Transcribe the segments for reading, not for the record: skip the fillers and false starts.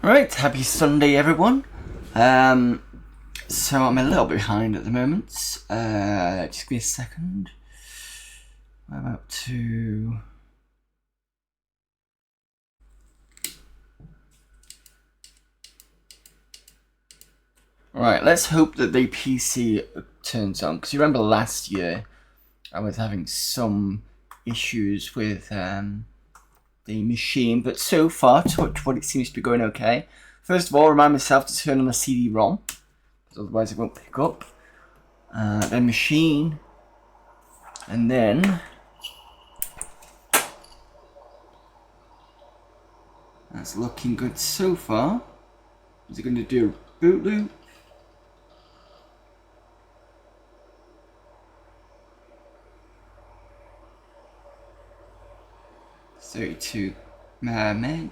Right, happy Sunday everyone. So I'm a little behind at the moment. Just give me a second. I'm about to... Right, let's hope that the PC turns on. Because you remember last year I was having some issues with the machine. But so far, touch wood, it seems to be going okay. First of all, remind myself to turn on the CD-ROM. Otherwise it won't pick up. The machine, and then that's looking good so far. Is it going to do a boot loop? $32 meg.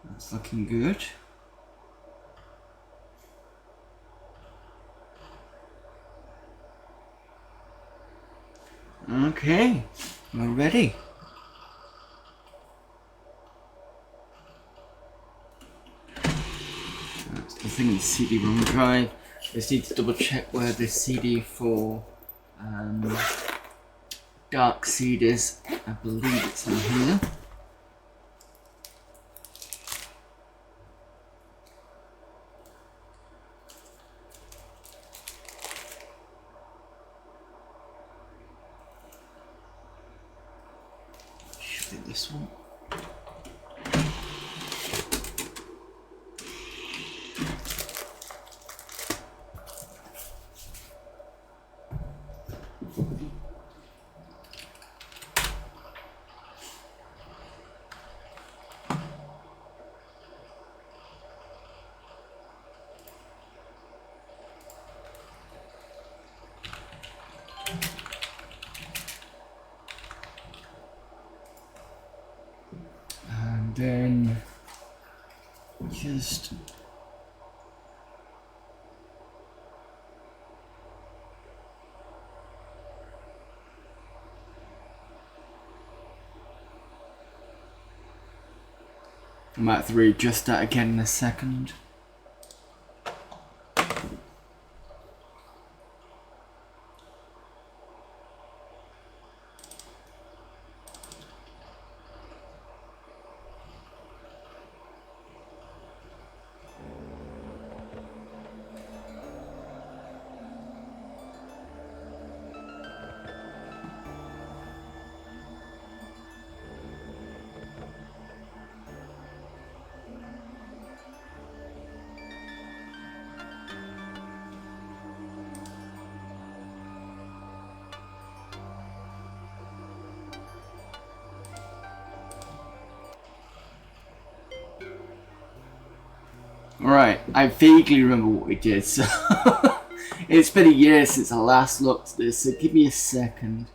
That's looking good. Okay, we're ready. That's the thing in the CD-ROM drive. Just need to double check where the CD for Dark Seed is. I believe it's in here. Should be this one. And then just I might have to readjust that again in a second. Right, I vaguely remember what we did, so it's been a year since I last looked at this, so give me a second.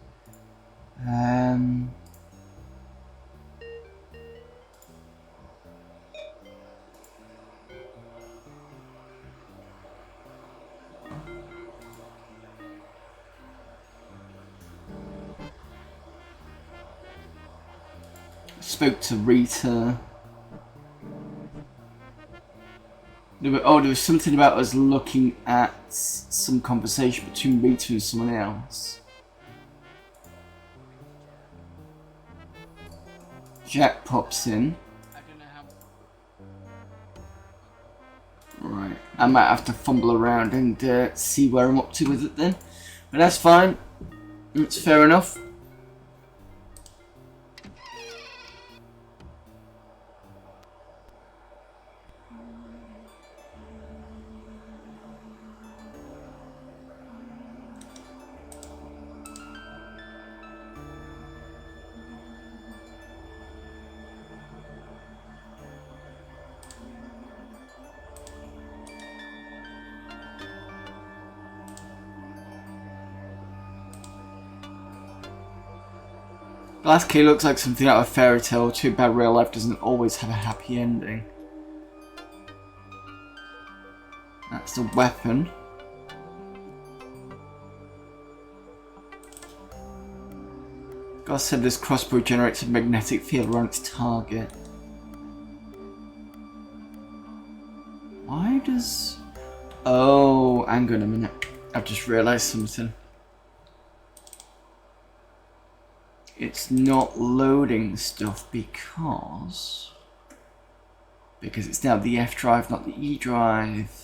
Spoke to Rita. There was something about us looking at some conversation between Rita and someone else. Jack pops in. I don't know how. Right, I might have to fumble around and see where I'm up to with it then. But that's fine. It's fair enough. The last key looks like something out of a fairy tale. Too bad real life doesn't always have a happy ending. That's the weapon. God said this crossbow generates a magnetic field around its target. Why does... Oh, hang on a minute. I've just realised something. It's not loading stuff because it's now the F drive, not the E drive.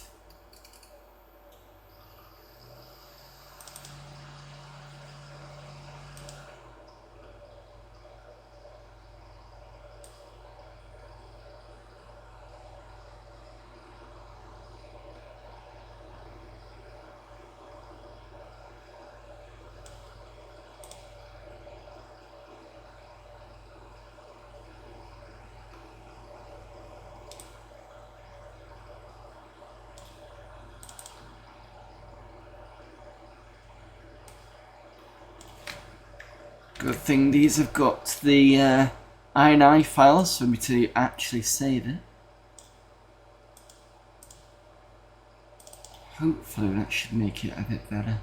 Good thing these have got the INI files for me to actually save it. Hopefully that should make it a bit better.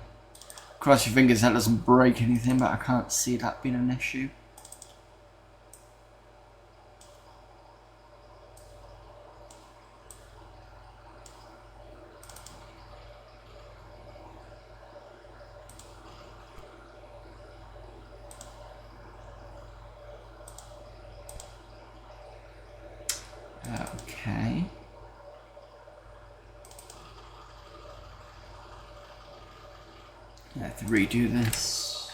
Cross your fingers that doesn't break anything, but I can't see that being an issue. Okay. I have to redo this.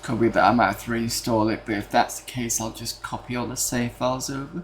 Could be that I might have to reinstall it, but if that's the case, I'll just copy all the save files over.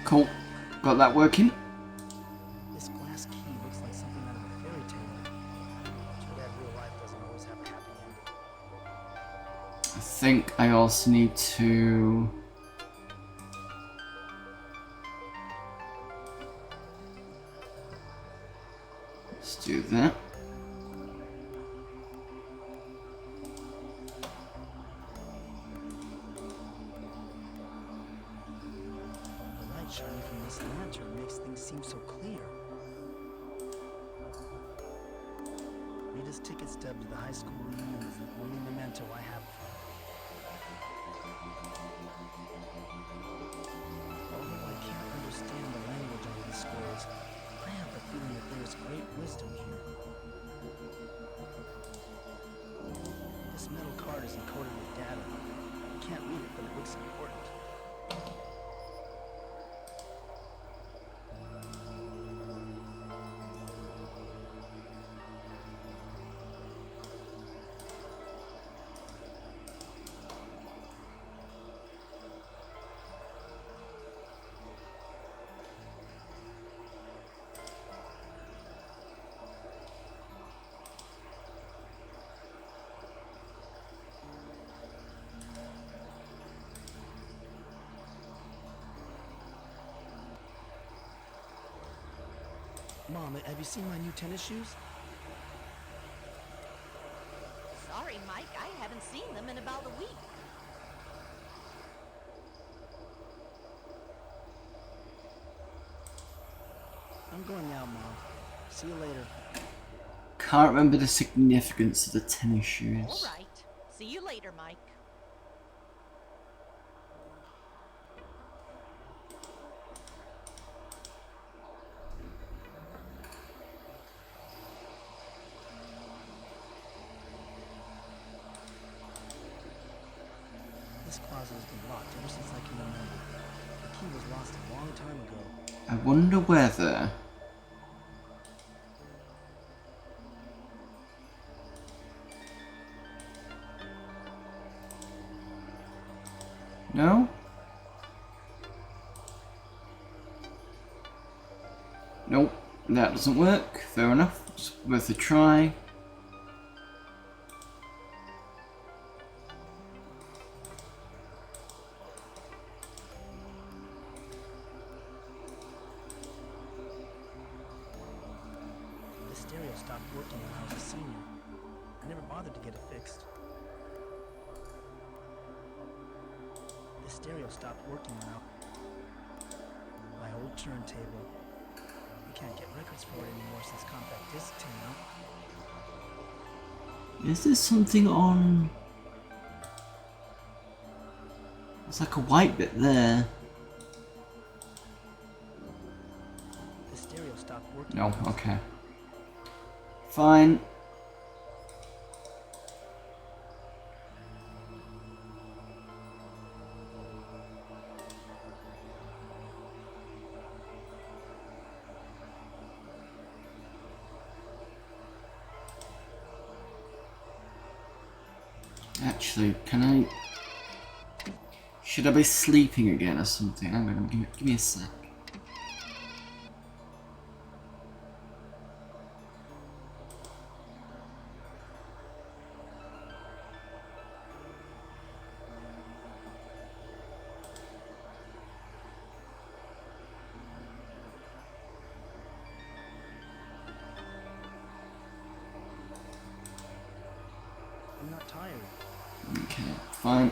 Cool. Got that working. This glass key looks like something out of a fairy tale. Too bad real life doesn't always have a happy ending. I think I also need to... Let's do that. Shining from this lantern makes things seem so clear. Rita's ticket stub to the high school reunion is the only memento I have of her. Although I can't understand the language on these scrolls, I have the feeling that there is great wisdom here. This metal card is encoded with data. I can't read it, but it looks important. Mom, have you seen my new tennis shoes? Sorry, Mike, I haven't seen them in about a week. I'm going now, Mom. See you later. Can't remember the significance of the tennis shoes. All right. See you later, Mike. This closet has been locked ever since I can remember. The key was lost a long time ago. I wonder whether... No? Nope, that doesn't work. Fair enough. It's worth a try. The stereo stopped working when I was a senior. I never bothered to get it fixed. The stereo stopped working when my old turntable. You can't get records for it anymore since compact disc came out. Is there something on... It's like a white bit there. The stereo stopped working. No, okay. Fine. Actually, can I... Should I be sleeping again or something? I'm gonna give me a sec. I'm not tired. Okay, fine.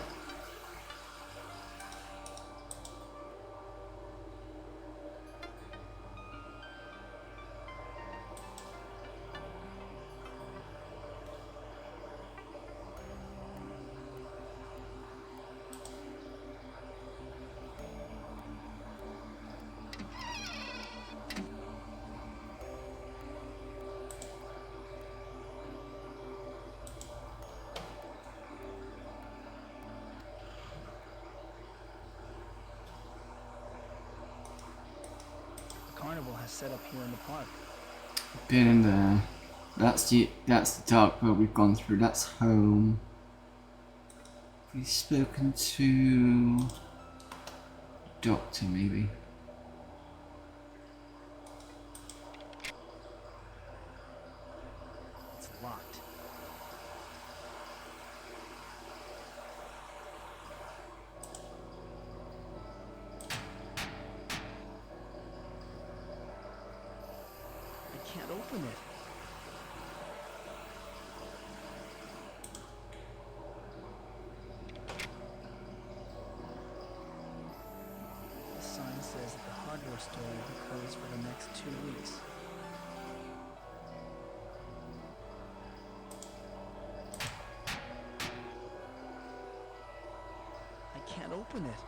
The carnival has set up here in the park. Been in there. That's the dark road we've gone through. That's home. We've spoken to... Doctor, maybe. It's locked. I can't open it. The sign says that the hardware store will be closed for the next 2 weeks. I can't open it.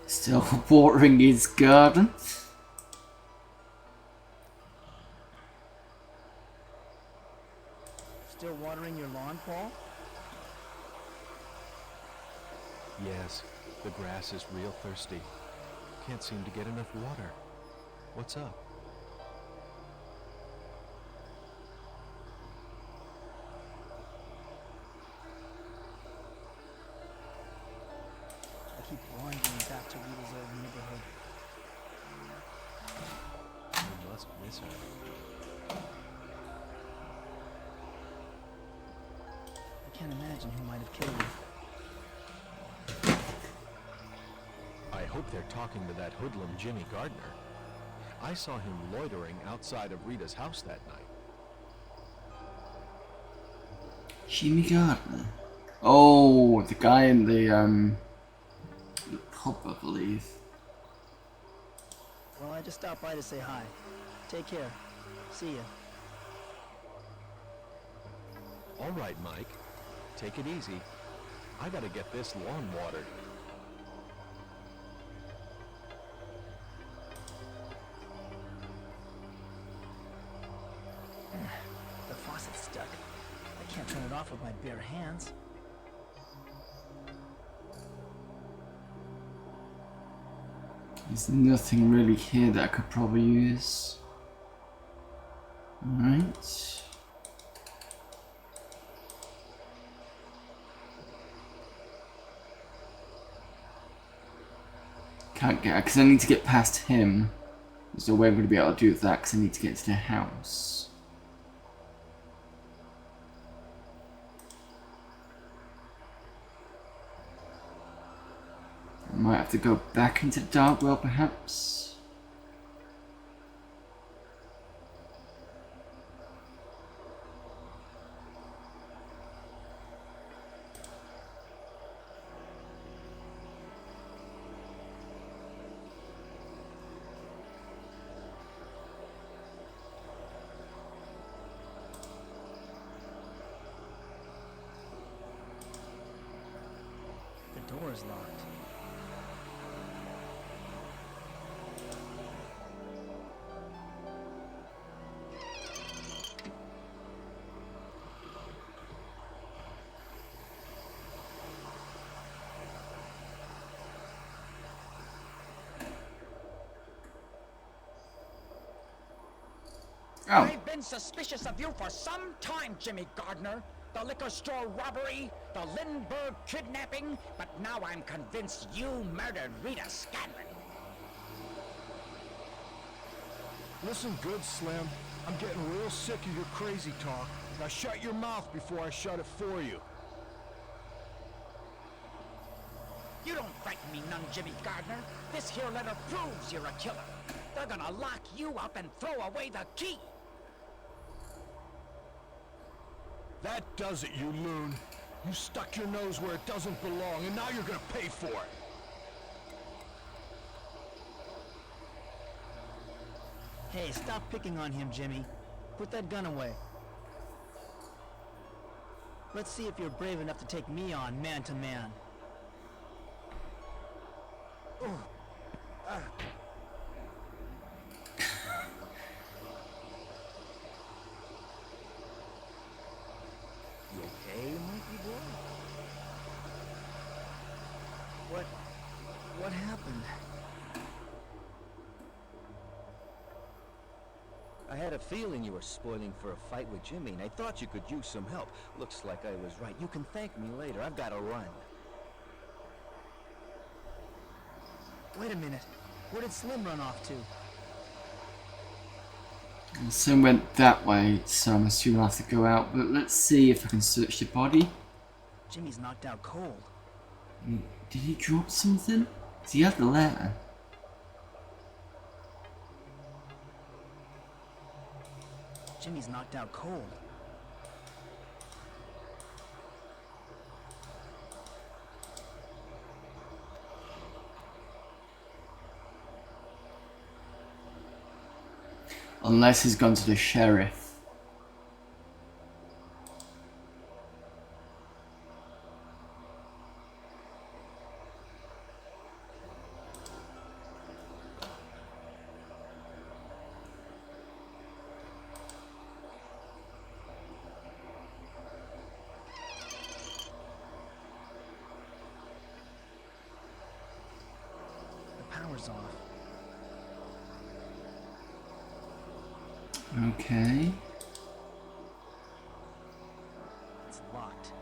Still watering his garden. Still watering your lawn, Paul? Yes, the grass is real thirsty. Can't seem to get enough water. What's up? I keep wandering back to Rita's old neighborhood. You must miss her. I can't imagine who might have killed her. I hope they're talking to that hoodlum Jimmy Gardner. I saw him loitering outside of Rita's house that night. Jimmy Gardner. Oh, the guy in the pub, I believe. Well, I just stopped by to say hi. Take care. See ya. All right, Mike. Take it easy. I gotta get this lawn watered. off with my bare hands. There's nothing really here that I could probably use. Alright. Can't get, because I need to get past him. There's no way I'm going to be able to do that because I need to get to the house. I might have to go back into the dark world perhaps. The door is locked. Oh, I've been suspicious of you for some time, Jimmy Gardner. The liquor store robbery, the Lindbergh kidnapping, but now I'm convinced you murdered Rita Scanlon. Listen good, Slim. I'm getting real sick of your crazy talk. Now shut your mouth before I shut it for you. You don't frighten me none, Jimmy Gardner. This here letter proves you're a killer. They're gonna lock you up and throw away the key. That does it, you loon. You stuck your nose where it doesn't belong, and now you're gonna pay for it. Hey, stop picking on him, Jimmy. Put that gun away. Let's see if you're brave enough to take me on, man to man. You okay, monkey boy? What happened? I had a feeling you were spoiling for a fight with Jimmy, and I thought you could use some help. Looks like I was right. You can thank me later. I've got to run. Wait a minute. Where did Slim run off to? Sim went that way, so I'm assuming I'll have to go out, but let's see if I can search the body. Jimmy's knocked out cold. Did he drop something? 'Cause he had the letter. Jimmy's knocked out cold. Unless he's gone to the sheriff. The power's off. Okay. It's locked.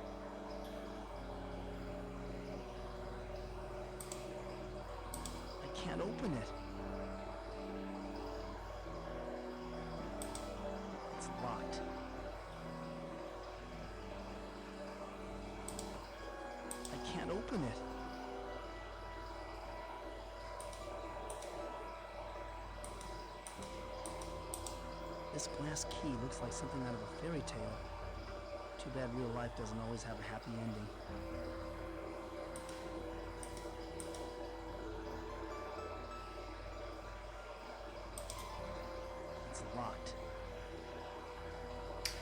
I can't open it. It's locked. I can't open it. This glass key looks like something out of a fairy tale. Too bad real life doesn't always have a happy ending. It's locked.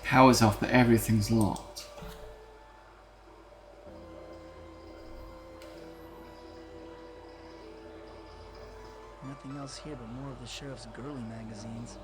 Power's off, but everything's locked. Nothing else here but more of the sheriff's girly magazines.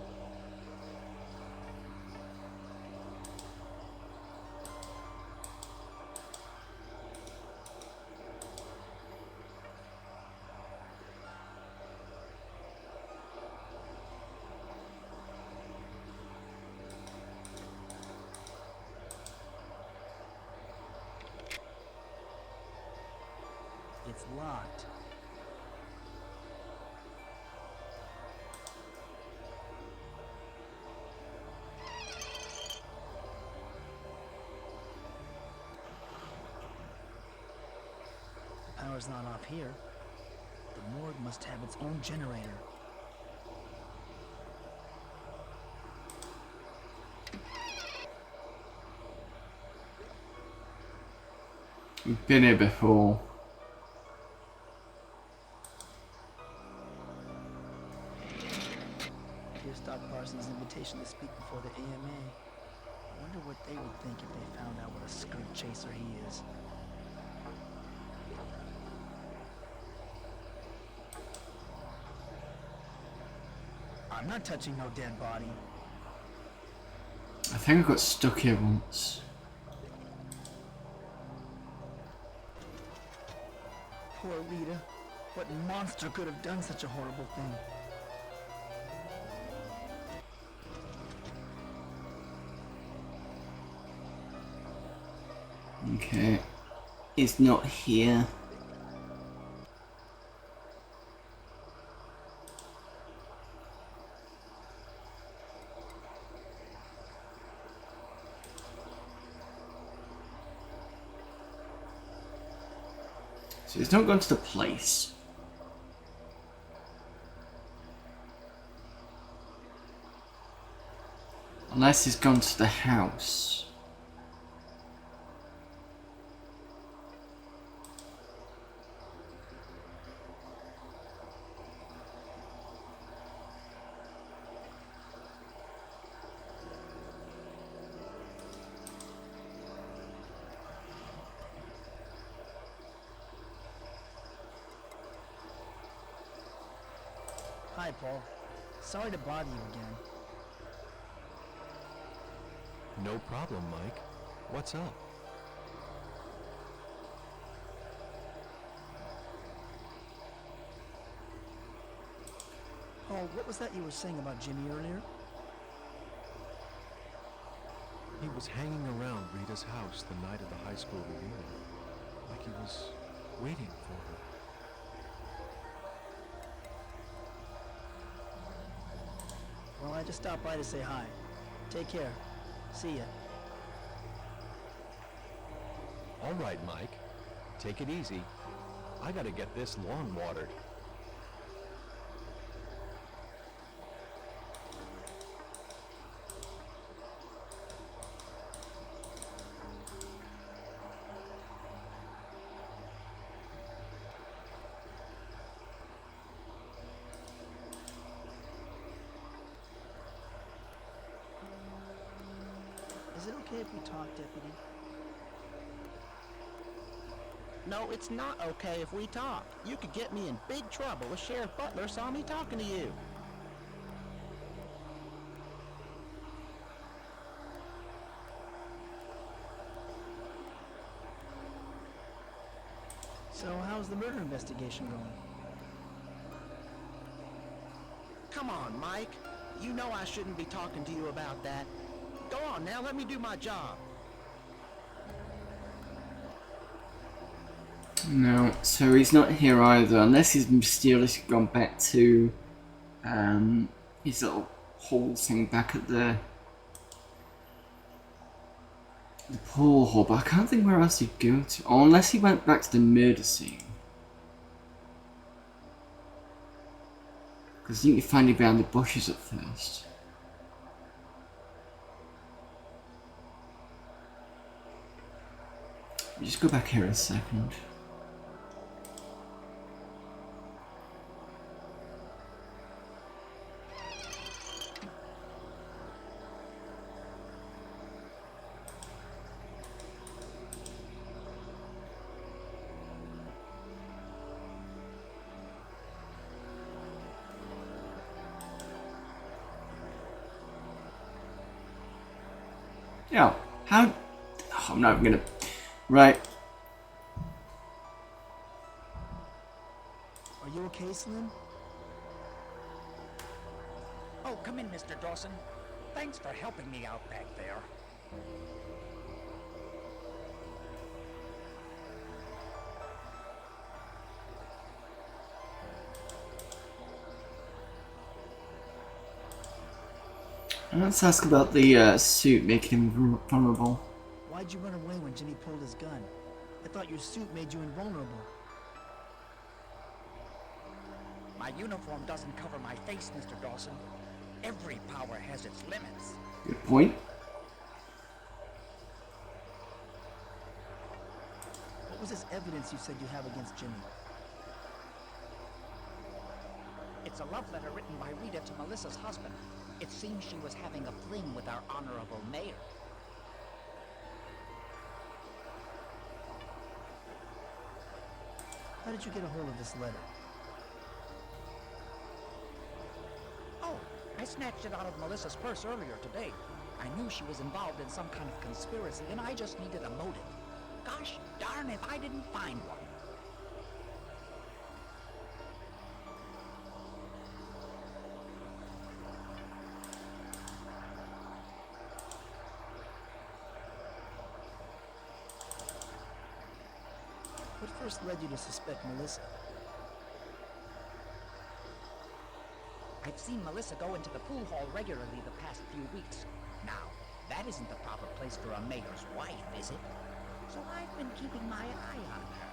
locked. The power's not off here. The morgue must have its own generator. We've been here before. Here's Doc Parsons' invitation to speak before the AMA. I wonder what they would think if they found out what a skirt chaser he is. I'm not touching no dead body. I think I got stuck here once. Poor Rita. What monster could have done such a horrible thing? Okay. It's not here. So it's not gone to the place. Unless it's gone to the house. Hi, Paul. Sorry to bother you again. No problem, Mike. What's up? Paul, what was that you were saying about Jimmy earlier? He was hanging around Rita's house the night of the high school reunion. Like he was waiting for her. Well, I just stopped by to say hi. Take care. See ya. All right, Mike. Take it easy. I gotta get this lawn watered. Is it okay if we talk, Deputy? No, it's not okay if we talk. You could get me in big trouble if Sheriff Butler saw me talking to you. So, how's the murder investigation going? Come on, Mike. You know I shouldn't be talking to you about that. Go on now, let me do my job. No, so he's not here either, unless he's mysteriously gone back to his little hall thing back at the pool hall, but I can't think where else he'd go to. Oh, unless he went back to the murder scene. Because I think you find him behind the bushes at first. Let me just go back here a second. Yeah, how... Oh, I'm not even gonna... Right. Are you okay, Slim? Oh, come in, Mr. Dawson. Thanks for helping me out back there. Let's ask about the suit making him vulnerable. Why'd you run away when Jimmy pulled his gun? I thought your suit made you invulnerable. My uniform doesn't cover my face, Mr. Dawson. Every power has its limits. Good point. What was this evidence you said you have against Jimmy? It's a love letter written by Rita to Melissa's husband. It seems she was having a fling with our honorable mayor. How did you get a hold of this letter? Oh, I snatched it out of Melissa's purse earlier today. I knew she was involved in some kind of conspiracy, and I just needed a motive. Gosh darn if I didn't find one. What first led you to suspect Melissa? I've seen Melissa go into the pool hall regularly the past few weeks. Now, that isn't the proper place for a mayor's wife, is it? So I've been keeping my eye on her.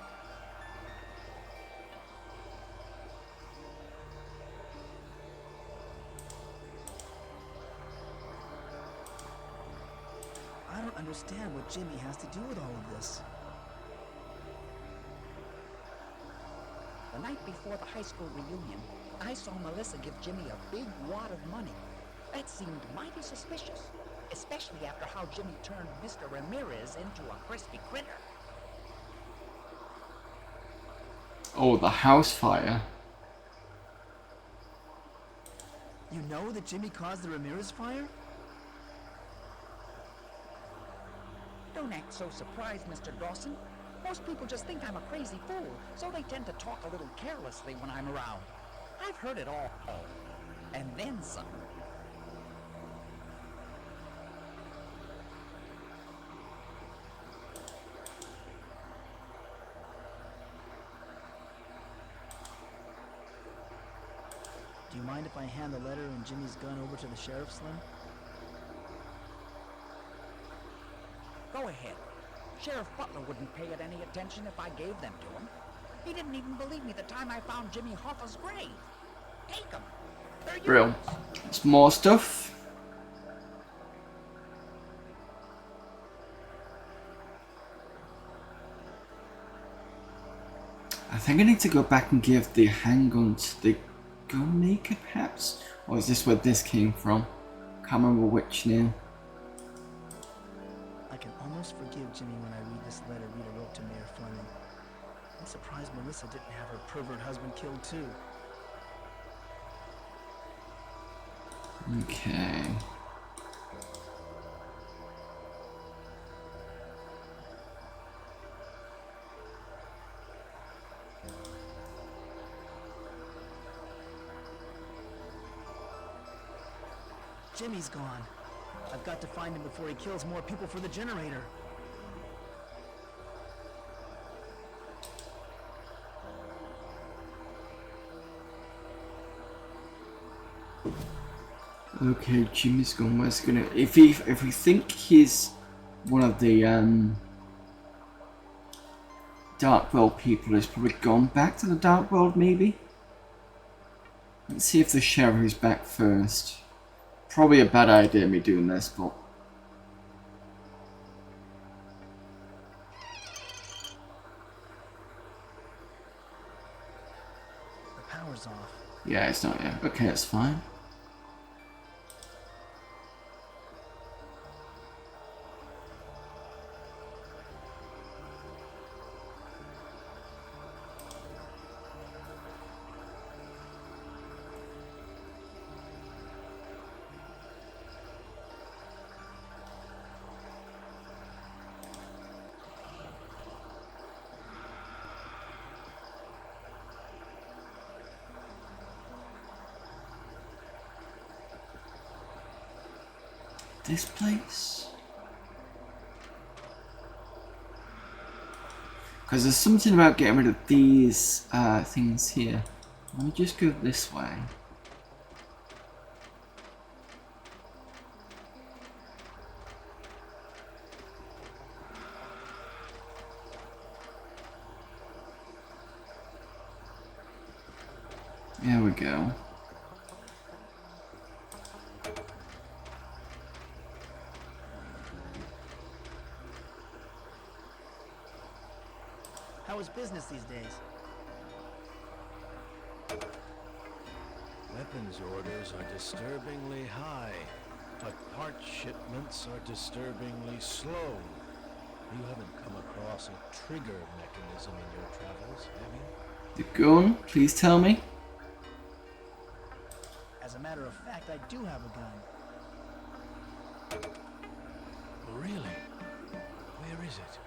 I don't understand what Jimmy has to do with all of this. The night before the high school reunion, I saw Melissa give Jimmy a big wad of money. That seemed mighty suspicious, especially after how Jimmy turned Mr. Ramirez into a crispy critter. Oh, the house fire. You know that Jimmy caused the Ramirez fire? Don't act so surprised, Mr. Dawson. Most people just think I'm a crazy fool, so they tend to talk a little carelessly when I'm around. I've heard it all, and then some. Do you mind if I hand the letter and Jimmy's gun over to the sheriff, Slim? Go ahead. Sheriff Butler wouldn't pay it any attention if I gave them to him. He didn't even believe me the time I found Jimmy Hoffa's grave. Take them. They're Brill. yours. It's more stuff. I think I need to go back and give the handgun to the gun maker, perhaps? Or is this where this came from? Can't remember which name. I can almost forgive Jimmy when I read this letter Rita wrote to Mayor Fleming. I'm surprised Melissa didn't have her pervert husband killed too. Okay. Jimmy's gone. I've got to find him before he kills more people for the generator. Okay, Jimmy's gone. Where's he gonna? If we think he's one of the Dark World people, he's probably gone back to the Dark World. Maybe. Let's see if the sheriff is back first. Probably a bad idea me doing this, but The power's off. yeah, it's not yet. Okay, that's fine. This place? Because there's something about getting rid of these things here. Let me just go this way. we go. How is business these days? Weapons orders are disturbingly high, but part shipments are disturbingly slow. You haven't come across a trigger mechanism in your travels, have you? The gun, please tell me. As a matter of fact, I do have a gun. Really? Where is it?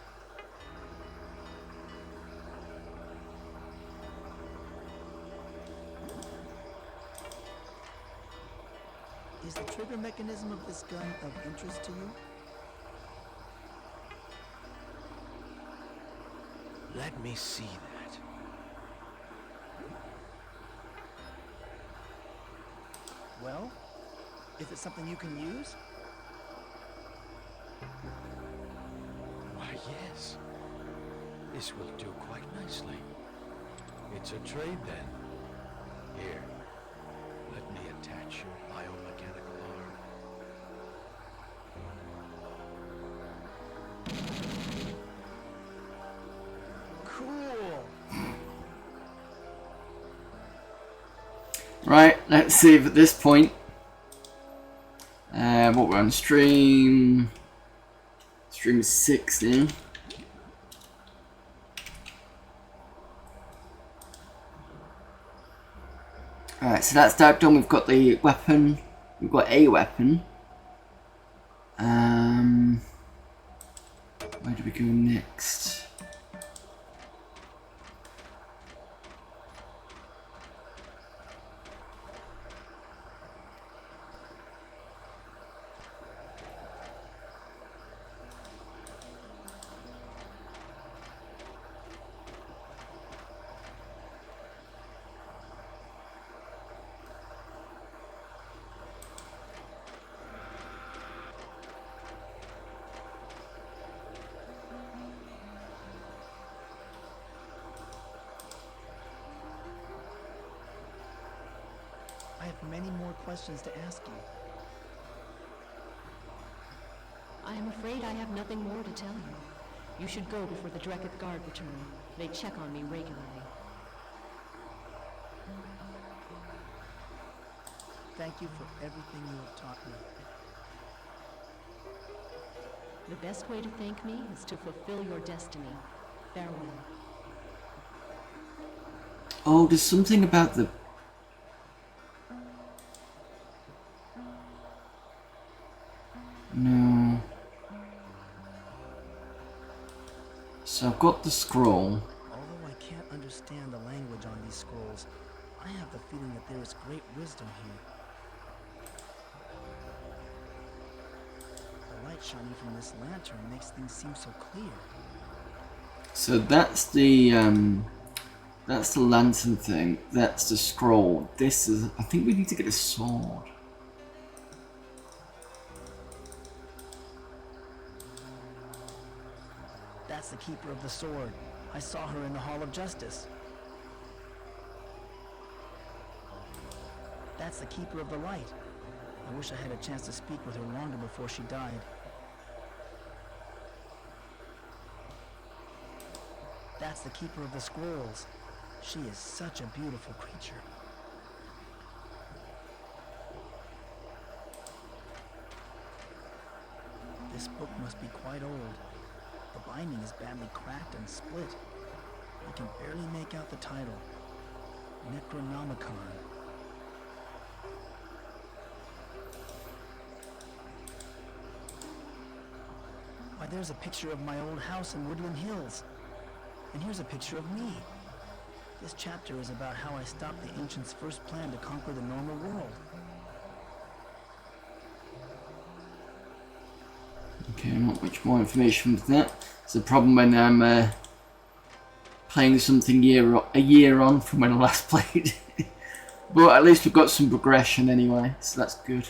Is the trigger mechanism of this gun of interest to you? Let me see that. Well, if it's something you can use? Why, yes. This will do quite nicely. It's a trade, then. Here, let me attach your biomechanical arm. Cool! Right, let's see if at this point, what we're on stream 6 now. Alright, so that's that done. We've got the weapon. We've got a weapon. Where do we go next? I have many more questions to ask you. I am afraid I have nothing more to tell you. You should go before the Dreketh Guard return. They check on me regularly. Thank you for everything you have taught me. The best way to thank me is to fulfill your destiny. Farewell. Oh, there's something about the... No. So I've got the scroll. Although I can't understand the language on these scrolls, I have the feeling that there is great wisdom here. The light shining from this lantern makes things seem so clear. So that's the lantern thing. That's the scroll. This is... I think we need to get a sword. That's the Keeper of the Sword. I saw her in the Hall of Justice. That's the Keeper of the Light. I wish I had a chance to speak with her longer before she died. That's the Keeper of the Scrolls. She is such a beautiful creature. This book must be quite old. The binding is badly cracked and split. I can barely make out the title. Necronomicon. Why, there's a picture of my old house in Woodland Hills. And here's a picture of me. This chapter is about how I stopped the ancients' first plan to conquer the normal world. Okay, not much more information from that. It's a problem when I'm playing something a year on from when I last played. But at least we've got some progression anyway, so that's good.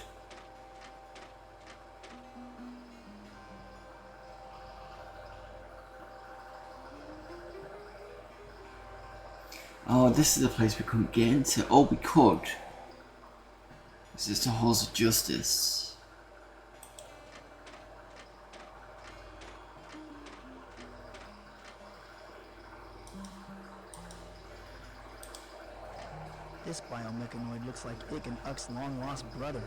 Oh, this is a place we couldn't get into. Oh, we could. This is the Halls of Justice. This biomechanoid looks like Ick and Uck's long-lost brother.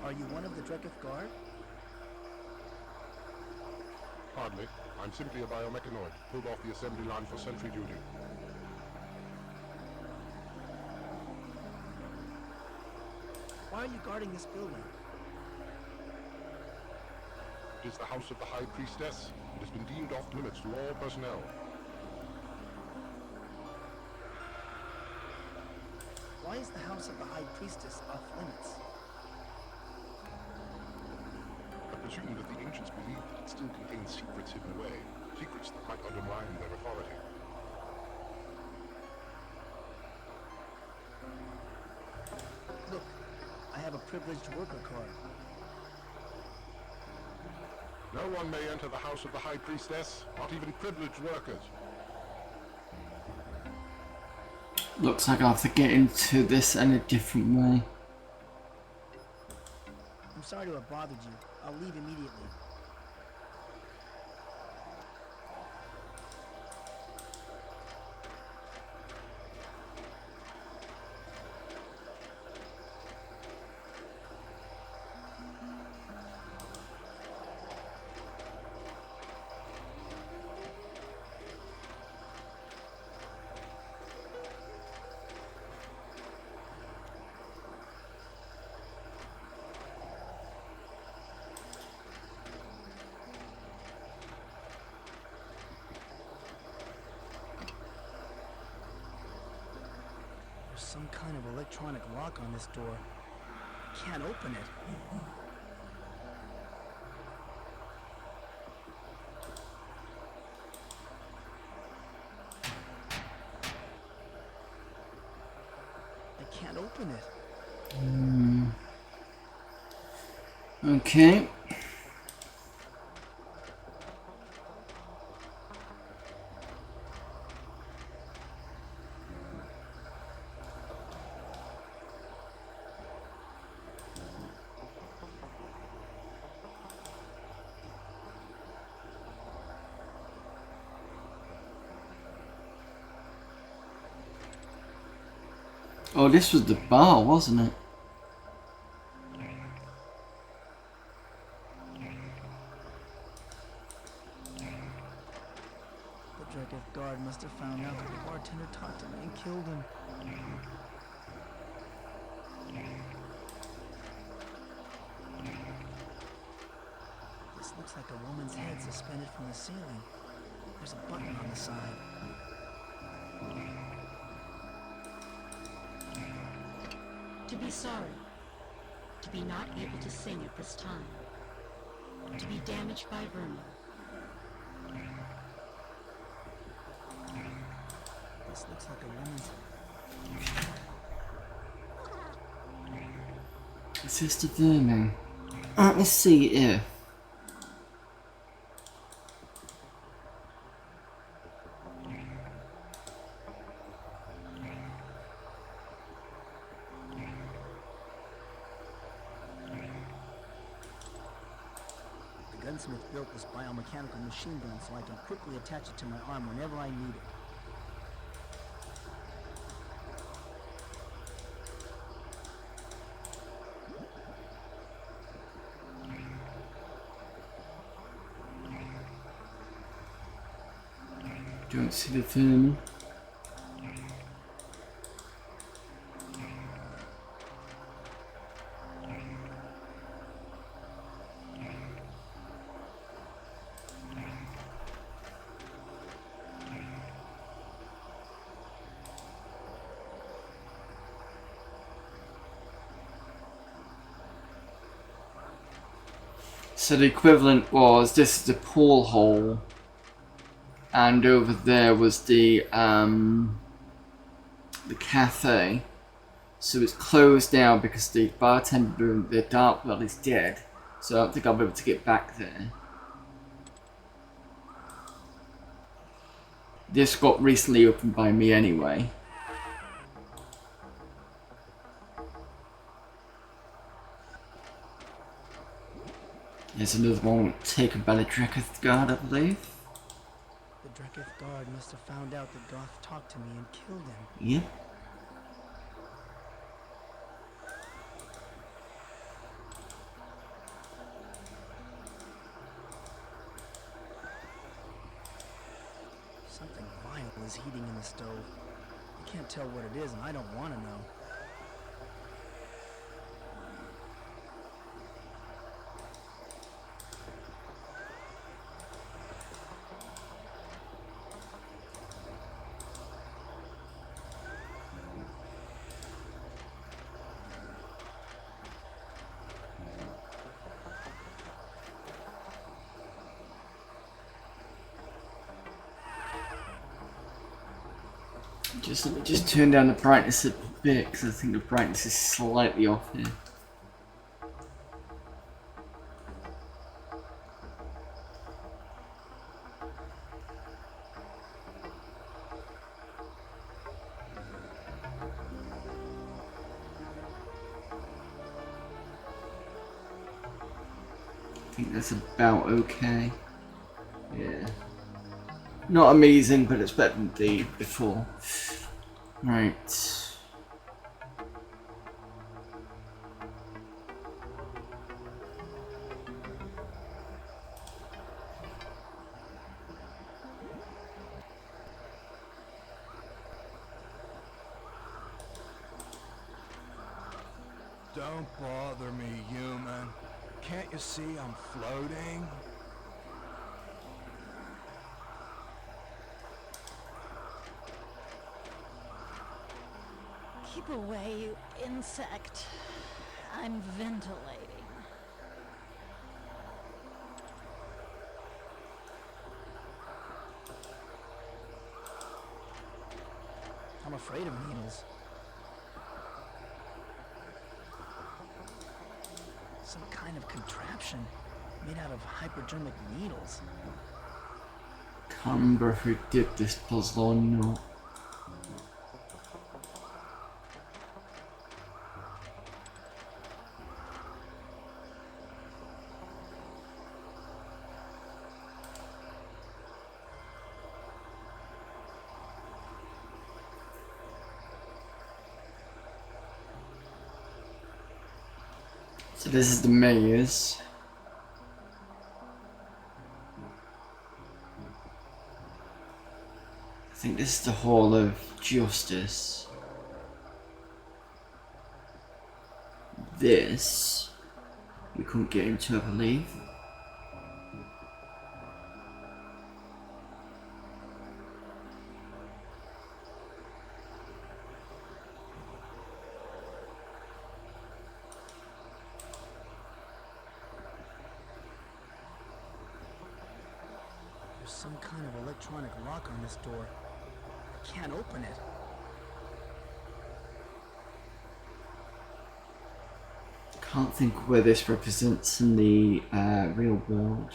Are you one of the Dreketh Guard? Hardly. I'm simply a biomechanoid, pulled off the assembly line for sentry duty. Why are you guarding this building? It is the house of the High Priestess. It has been deemed off limits to all personnel. Why is the house of the High Priestess off limits? I presume that the ancients believed that it still contains secrets hidden away, secrets that might undermine their authority. Look, I have a privileged worker card. No one may enter the house of the High Priestess, not even privileged workers. Looks like I'll have to get into this in a different way. I'm sorry to have bothered you. I'll leave immediately. Some kind of electronic lock on this door. I can't open it. I can't open it. Okay. Oh, this was the bar, wasn't it? The Dreketh guard must have found out that the bartender talked to me and killed him. This looks like a woman's head suspended from the ceiling. There's a button on the side. To be sorry. To be not able to sing at this time. To be damaged by vermin. This looks like a woman's... Is this the vermin? Let me see if... The gunsmith built this biomechanical machine gun so I can quickly attach it to my arm whenever I need it. Don't see the vermin. So the equivalent was, this is the pool hole, and over there was the cafe. So it's closed now because the bartender in the dark well is dead. So I don't think I'll be able to get back there. This got recently opened by me anyway. There's another one taken by the Dreketh Guard, I believe. The Dreketh Guard must have found out that Goth talked to me and killed him. Yep. Something vile is heating in the stove. I can't tell what it is, and I don't want to know. Let me just turn down the brightness a bit because I think the brightness is slightly off here. I think that's about okay. Yeah. Not amazing, but it's better than the before. Right. Don't bother me, human. Can't you see I'm floating? Keep away, you insect. I'm ventilating. I'm afraid of needles. Some kind of contraption made out of hypodermic needles. Can't remember who did this puzzle or not. So this is the maze. I think this is the Hall of Justice. This we couldn't get into, I believe. There's some kind of electronic lock on this door. I can't open it. Can't think where this represents in the real world.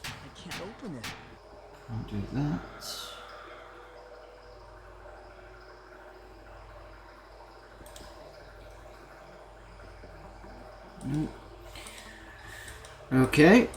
I can't open it. I'll do that. Nope. Okay.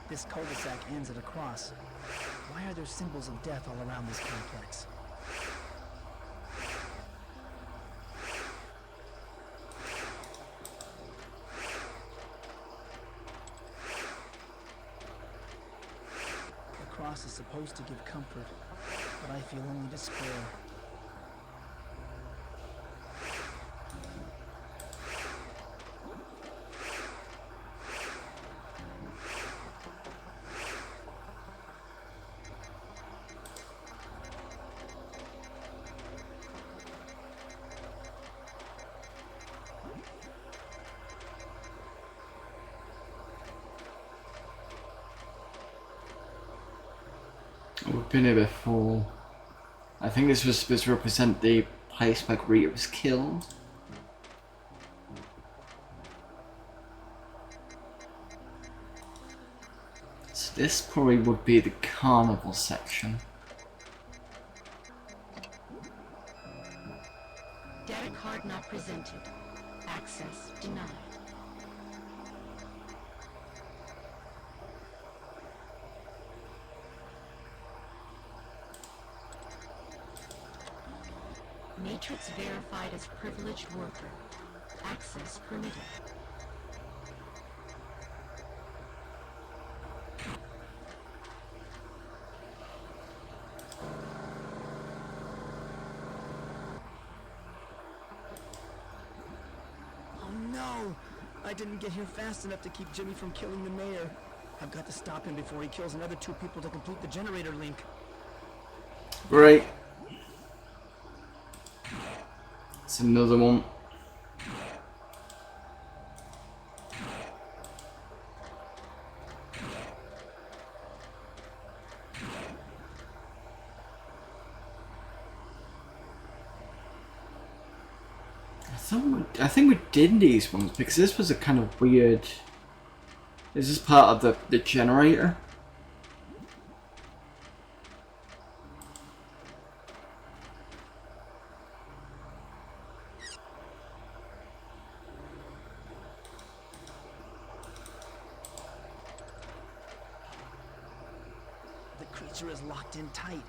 This cul-de-sac ends at a cross. Why are there symbols of death all around this complex? cross is supposed to give comfort, but I feel only despair. We've been here before. I think this was supposed to represent the place where Rita was killed. So this probably would be the carnival section. Data card not presented. Access denied. Matrix verified as privileged worker. Access permitted. Oh no! I didn't get here fast enough to keep Jimmy from killing the mayor. I've got to stop him before he kills another 2 people to complete the generator link. Great. It's another one. I think we did these ones because this was a kind of weird. This is part of the generator. The creature is locked in tight.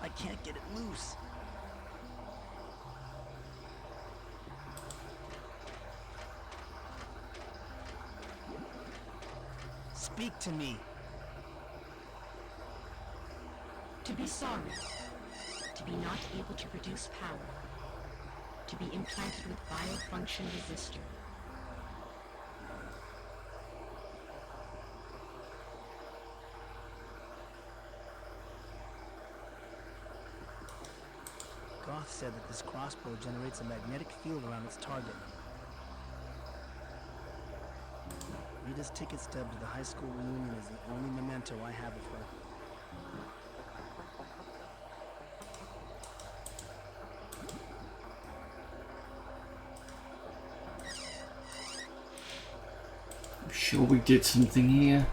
I can't get it loose. Speak to me. To be sorry. To be not able to produce power. To be implanted with biofunction resistor. Goth said that this crossbow generates a magnetic field around its target. Rita's ticket stub to the high school reunion is the only memento I have of her. I'm sure we did something here.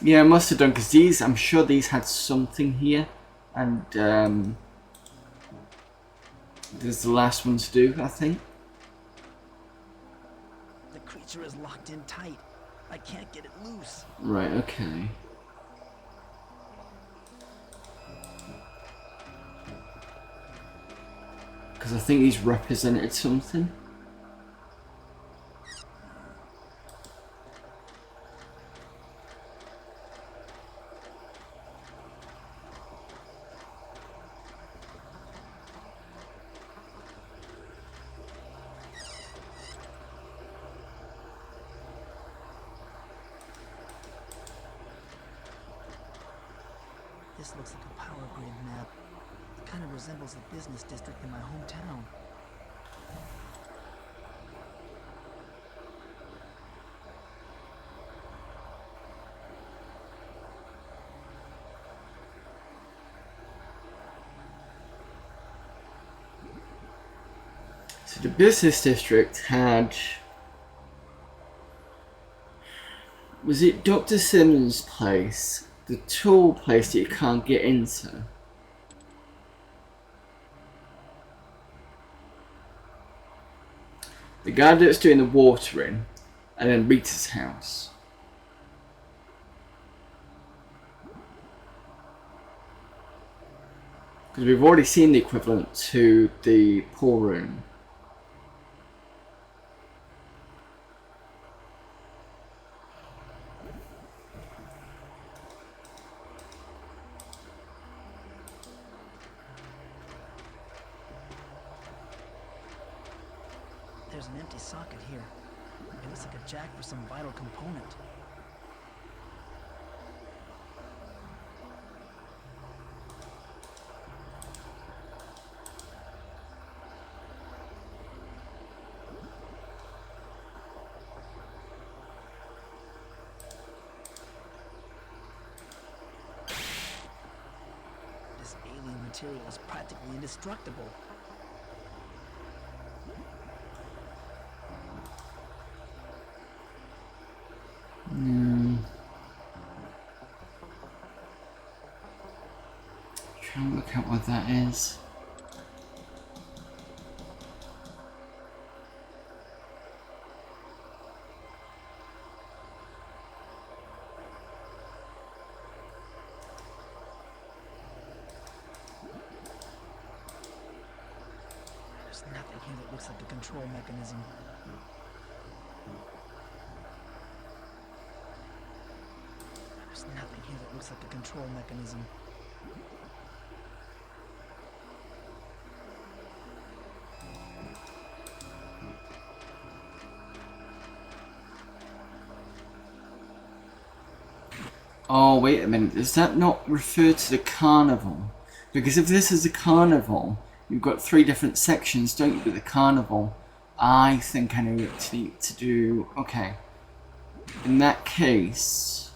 Yeah, I must have done because these. I'm sure these had something here, and this is the last one to do, I think. The creature is locked in tight. I can't get it loose. Right, okay. Because I think these represented something. This looks like a power grid map. It kind of resembles the business district in my hometown. So the business district had... Was it Dr. Simmons' place? The tool place that you can't get into? The guy that's doing the watering, and then Rita's house. Because we've already seen the equivalent to the pool room. there's an empty socket here. It looks like a jack for some vital component. This alien material is practically indestructible. Try and work out what that is. There's nothing here that looks like a control mechanism. There's nothing here that looks like a control mechanism. Oh, wait a minute. Does that not refer to the carnival? Because if this is a carnival, you've got 3 different sections, don't you, with the carnival? I think I know what to need to do. Okay. In that case...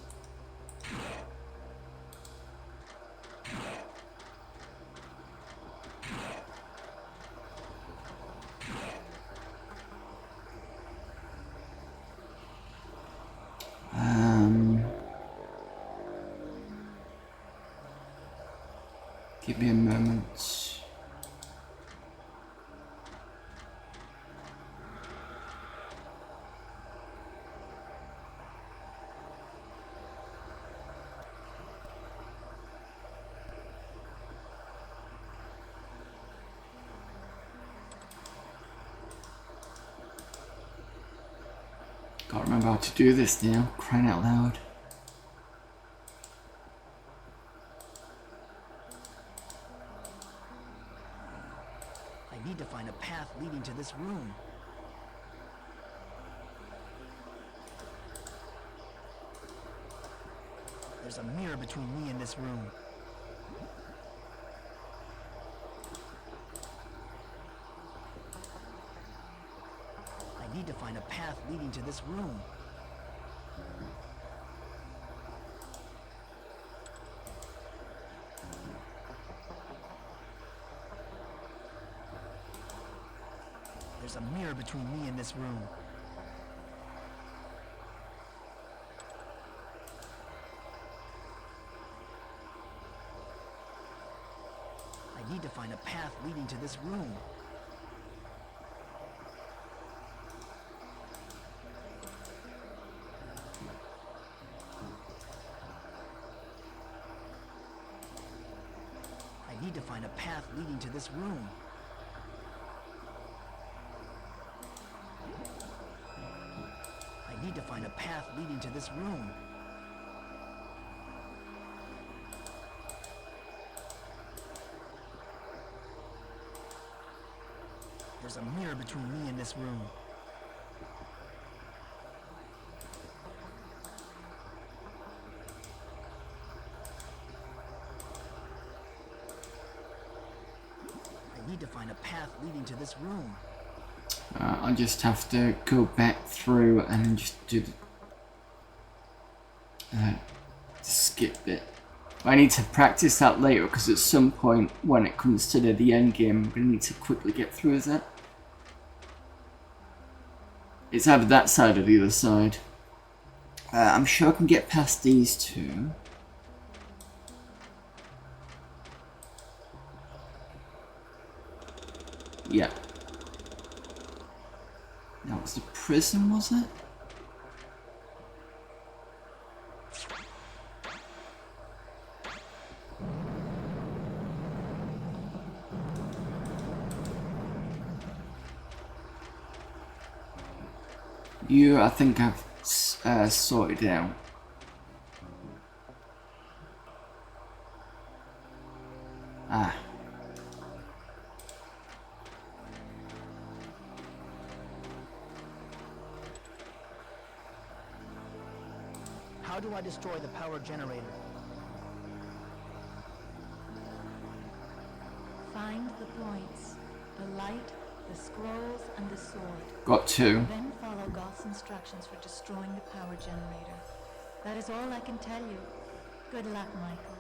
give me a moment. Can't remember how to do this now, crying out loud. I need to find a path leading to this room. There's a mirror between me and this room. I need to find a path leading to this room. There's a mirror between me and this room. I need to find a path leading to this room. I need to find a path leading to this room. I need to find a path leading to this room. There's a mirror between me and this room. I need to find a path leading to this room. I just have to go back through and just do the skip bit. I need to practice that later because at some point when it comes to the end game, I'm going to need to quickly get through that. It's either that side or the other side. I'm sure I can get past these 2. Yeah. That was the prison, was it? You, I think I've sorted out. Ah. How do I destroy the power generator? Find the points. The light, the scrolls, and the sword. Got 2. Then follow Goth's instructions for destroying the power generator. That is all I can tell you. Good luck, Michael.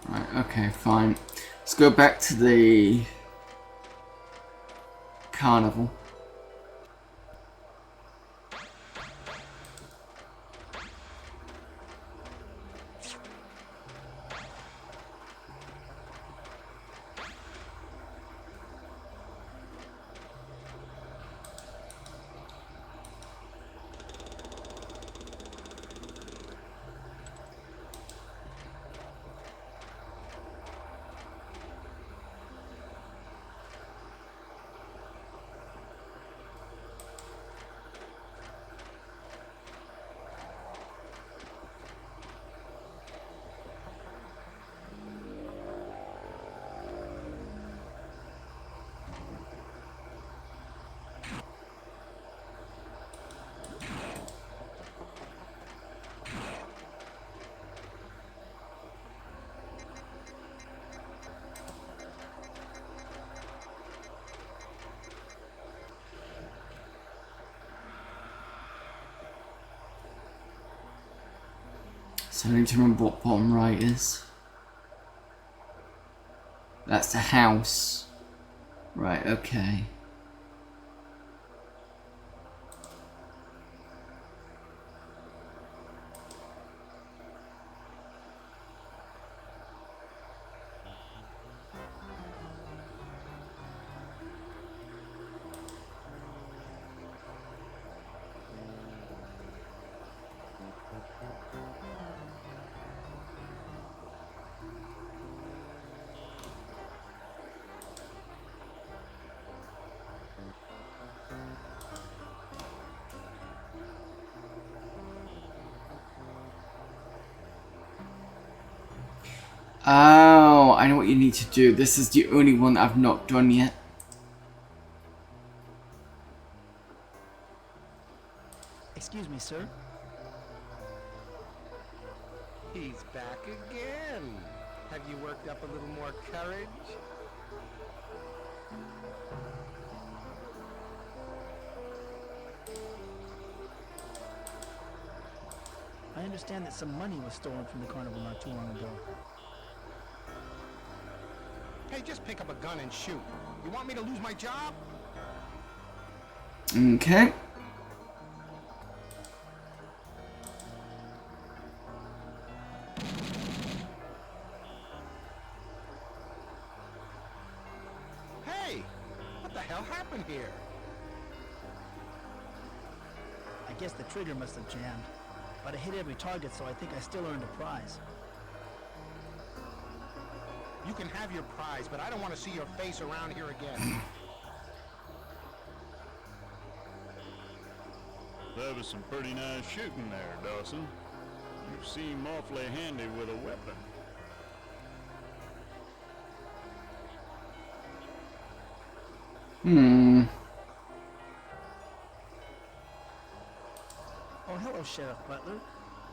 Right, okay, fine. Let's go back to the carnival. So I need to remember what bottom right is. That's the house. Right, okay. Oh, I know what you need to do. This is the only one I've not done yet. Excuse me, sir. He's back again. Have you worked up a little more courage? I understand that some money was stolen from the carnival not too long ago. Hey, just pick up a gun and shoot. You want me to lose my job? Okay. Hey, what the hell happened here? I guess the trigger must have jammed. But I hit every target, so I think I still earned a prize. You can have your prize, but I don't want to see your face around here again. That was some pretty nice shooting there, Dawson. You seem awfully handy with a weapon. Oh, hello, Sheriff Butler.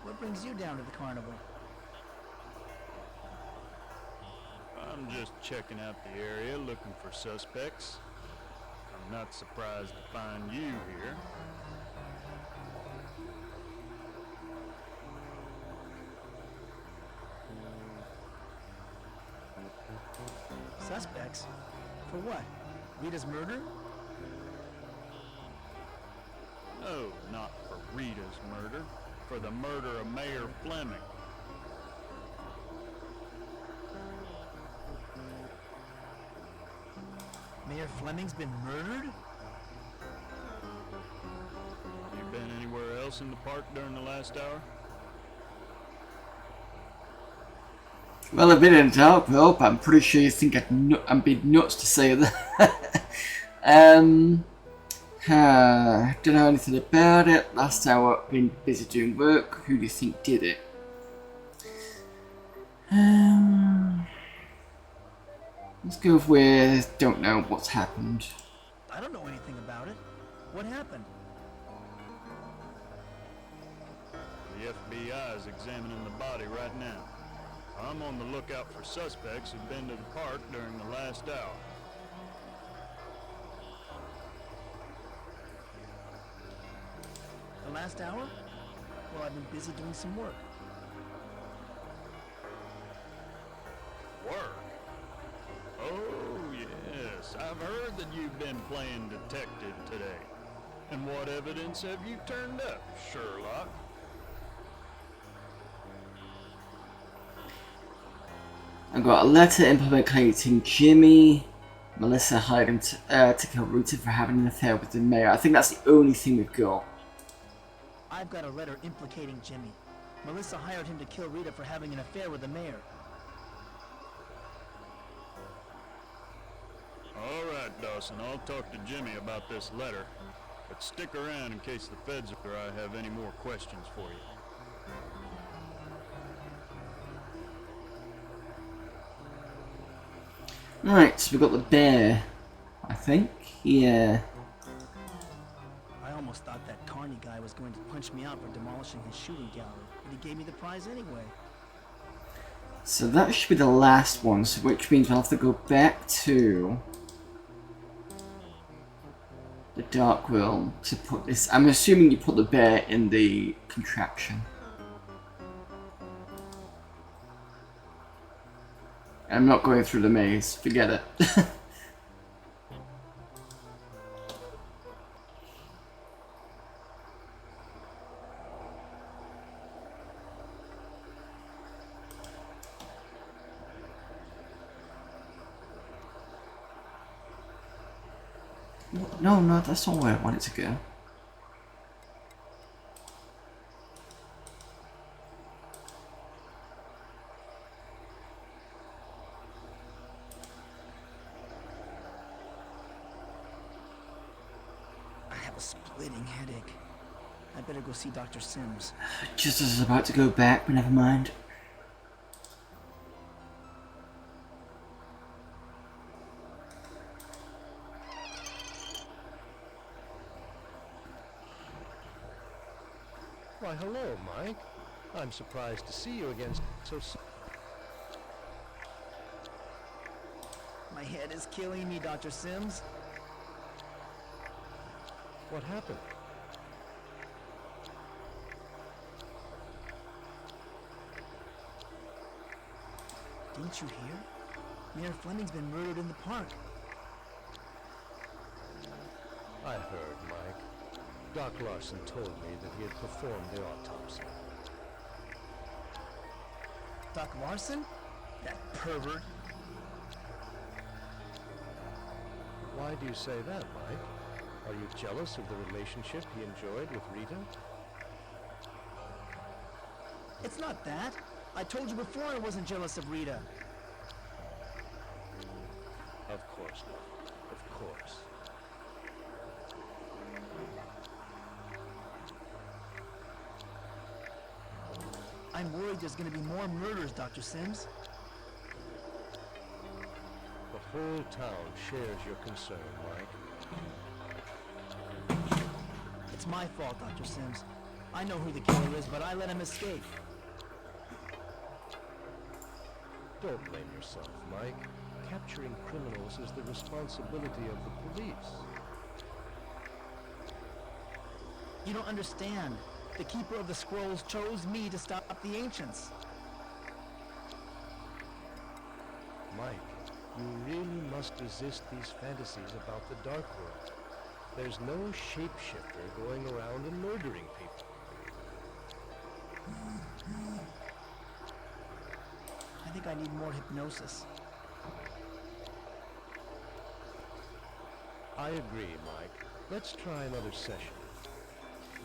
What brings you down to the carnival? I'm just checking out the area, looking for suspects. I'm not surprised to find you here. Suspects? For what? Rita's murder? No, not for Rita's murder. For the murder of Mayor Fleming. Mayor Fleming's been murdered? You been anywhere else in the park during the last hour? Well, I've been in Darkville, but I'm pretty sure you think I'm being nuts to say that. Don't know anything about it. Last hour I've been busy doing work. Who do you think did it? Let's go with don't know what's happened. I don't know anything about it. What happened? The FBI is examining the body right now. I'm on the lookout for suspects who've been to the park during the last hour. The last hour? Well, I've been busy doing some work. Work? Oh, yes. I've heard that you've been playing detective today. And what evidence have you turned up, Sherlock? I've got a letter implicating Jimmy. Melissa hired him to kill Rita for having an affair with the mayor. I think that's the only thing we've got. I've got a letter implicating Jimmy. Melissa hired him to kill Rita for having an affair with the mayor. All right, Dawson, I'll talk to Jimmy about this letter. But stick around in case the feds or I have any more questions for you. Right, so we've got the bear, I think. Yeah. I almost thought that Carney guy was going to punch me out for demolishing his shooting gallery, but he gave me the prize anyway. So that should be the last one, so which means we'll have to go back to the dark world to put this. I'm assuming you put the bear in the contraption. I'm not going through the maze, forget it. No, that's not where I want it to go. I have a splitting headache. I better go see Dr. Sims. Just as I was about to go back, but never mind. Why, hello, Mike. I'm surprised to see you again so soon. My head is killing me, Dr. Sims. What happened? Didn't you hear? Mayor Fleming's been murdered in the park. I heard, Mike. Doc Larson told me that he had performed the autopsy. Doc Larson? That pervert. Why do you say that, Mike? Are you jealous of the relationship he enjoyed with Rita? It's not that. I told you before I wasn't jealous of Rita. Of course not. Of course. I'm worried there's gonna be more murders, Dr. Sims. The whole town shares your concern, Mike. It's my fault, Dr. Sims. I know who the killer is, but I let him escape. Don't blame yourself, Mike. Capturing criminals is the responsibility of the police. You don't understand. The Keeper of the Scrolls chose me to stop the Ancients. Mike, you really must resist these fantasies about the Dark World. There's no shapeshifter going around and murdering people. I think I need more hypnosis. I agree, Mike. Let's try another session.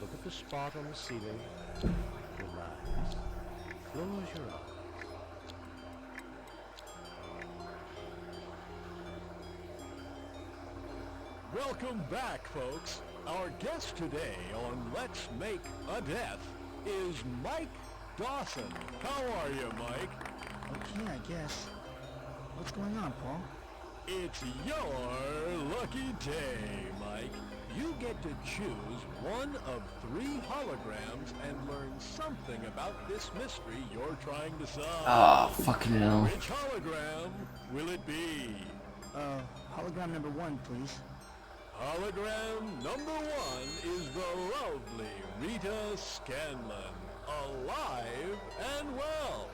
Look at the spot on the ceiling. Relax. Close your eyes. Welcome back, folks. Our guest today on Let's Make a Death is Mike Dawson. How are you, Mike? Okay, I guess. What's going on, Paul? It's your lucky day, Mike. You get to choose one of 3 holograms and learn something about this mystery you're trying to solve. Oh, fucking hell. Which hologram will it be? Hologram number 1, please. Hologram number 1 is the lovely Rita Scanlon, alive and well.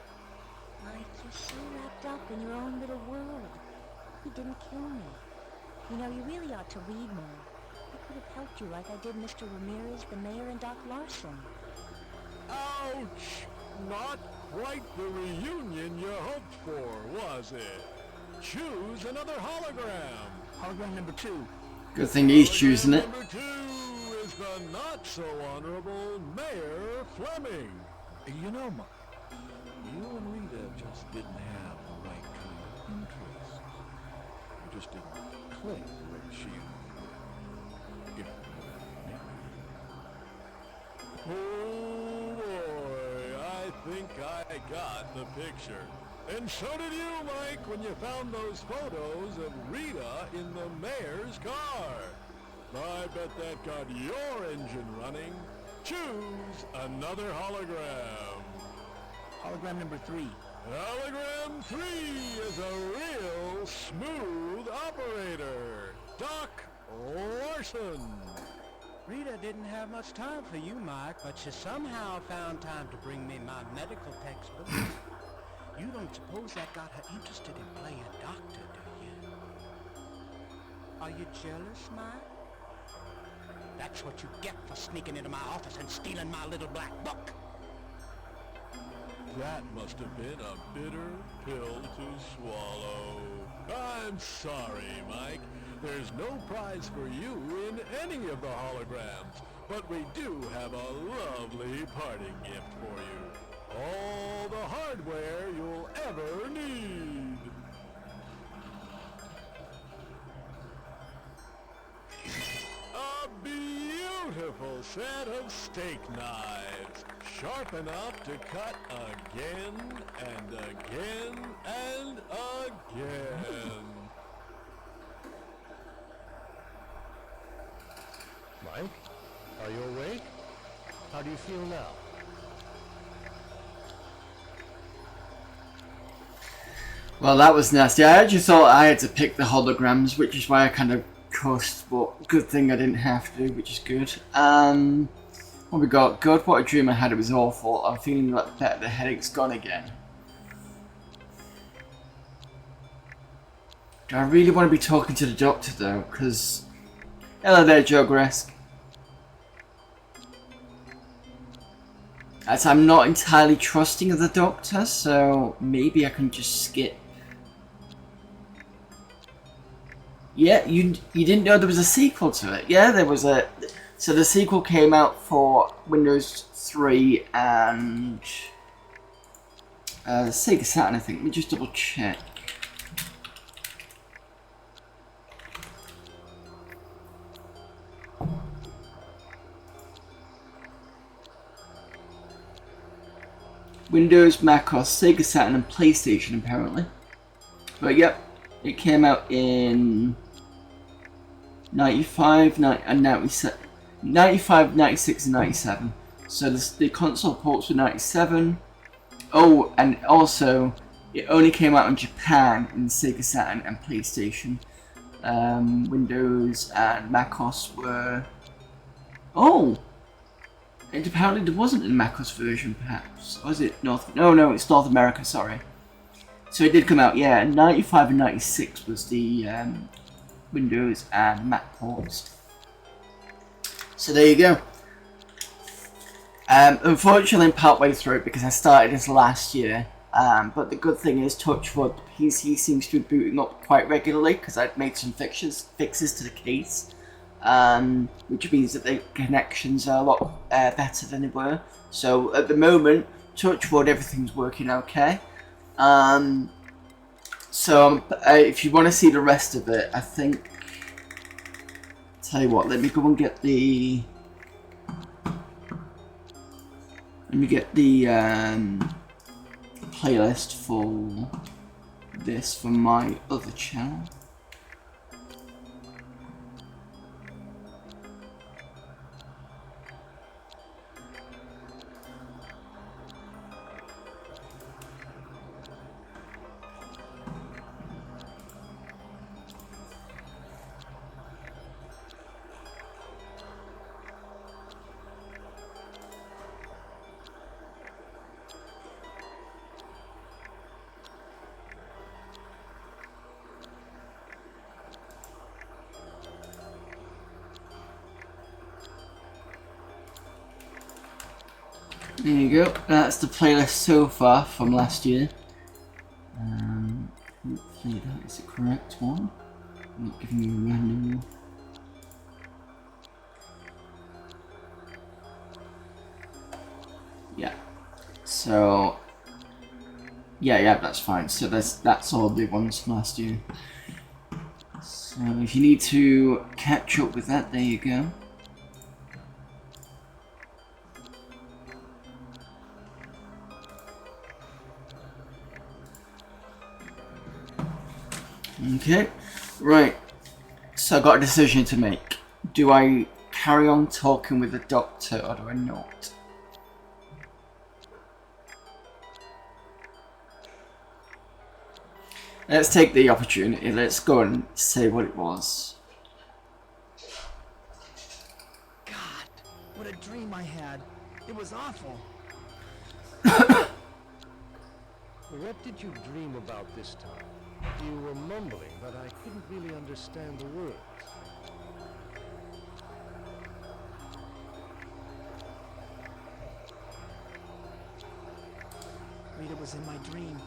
Mike, you're so wrapped up in your own little world. He didn't kill me. You know, you really ought to read more. I could have helped you like I did Mr. Ramirez, the mayor, and Doc Larson. Ouch! Not quite the reunion you hoped for, was it? Choose another hologram. Hologram number 2. Good thing he's choosing it. Number 2 is the not-so-honorable Mayor Fleming. You know, Mike, you and Rita just didn't have the right kind of interest. You just didn't click when she... You know, oh boy, I think I got the picture. And so did you, Mike, when you found those photos of Rita in the mayor's car. I bet that got your engine running. Choose another hologram. Hologram number 3. Hologram 3 is a real smooth operator. Doc Larson. Rita didn't have much time for you, Mike, but she somehow found time to bring me my medical textbook. You don't suppose that got her interested in playing doctor, do you? Are you jealous, Mike? That's what you get for sneaking into my office and stealing my little black book. That must have been a bitter pill to swallow. I'm sorry, Mike. There's no prize for you in any of the holograms, but we do have a lovely parting gift for you. All the hardware you'll ever need. A beautiful set of steak knives, sharp enough to cut again and again and again. Mike, are you awake? How do you feel now? Well, that was nasty. I actually thought I had to pick the holograms, which is why I kind of cussed, but good thing I didn't have to, which is good. What we got? God, what a dream I had. It was awful. I'm feeling like better. The headache's gone again. Do I really want to be talking to the doctor, though? Because... Hello there, Joe Gresk. As I'm not entirely trusting of the doctor, so maybe I can just skip. Yeah, you didn't know there was a sequel to it. Yeah, there was a... So the sequel came out for Windows 3 and... Sega Saturn, I think. Let me just double check. Windows, Mac OS, Sega Saturn and PlayStation apparently. But yep, it came out in 95, 97, 95, 96 and 97. So the console ports were 97. Oh, and also it only came out in Japan in Sega Saturn and PlayStation. Windows and Mac OS were... Oh! And apparently there wasn't a Mac OS version, perhaps. Was it North... No, it's North America, sorry. So it did come out, yeah. 95 and 96 was the Windows and Mac ports. So there you go. Unfortunately, I'm partway through it because I started this last year. But the good thing is, touch wood, the PC seems to be booting up quite regularly because I'd made some fixes to the case. Which means that the connections are a lot better than they were. So at the moment, touch wood, everything's working okay. So if you want to see the rest of it, I think... Tell you what, let me go and get the... Let me get the playlist for this from my other channel. There you go. That's the playlist so far from last year. Hopefully that is the correct one. I'm not giving you a random one. Yeah. So yeah, that's fine. So that's all the ones from last year. So if you need to catch up with that, there you go. Okay, right. So I've got a decision to make. Do I carry on talking with the doctor or do I not? Let's take the opportunity. Let's go and say what it was. God, what a dream I had. It was awful. What did you dream about this time? You were mumbling, but I couldn't really understand the words. Rita was in my dream.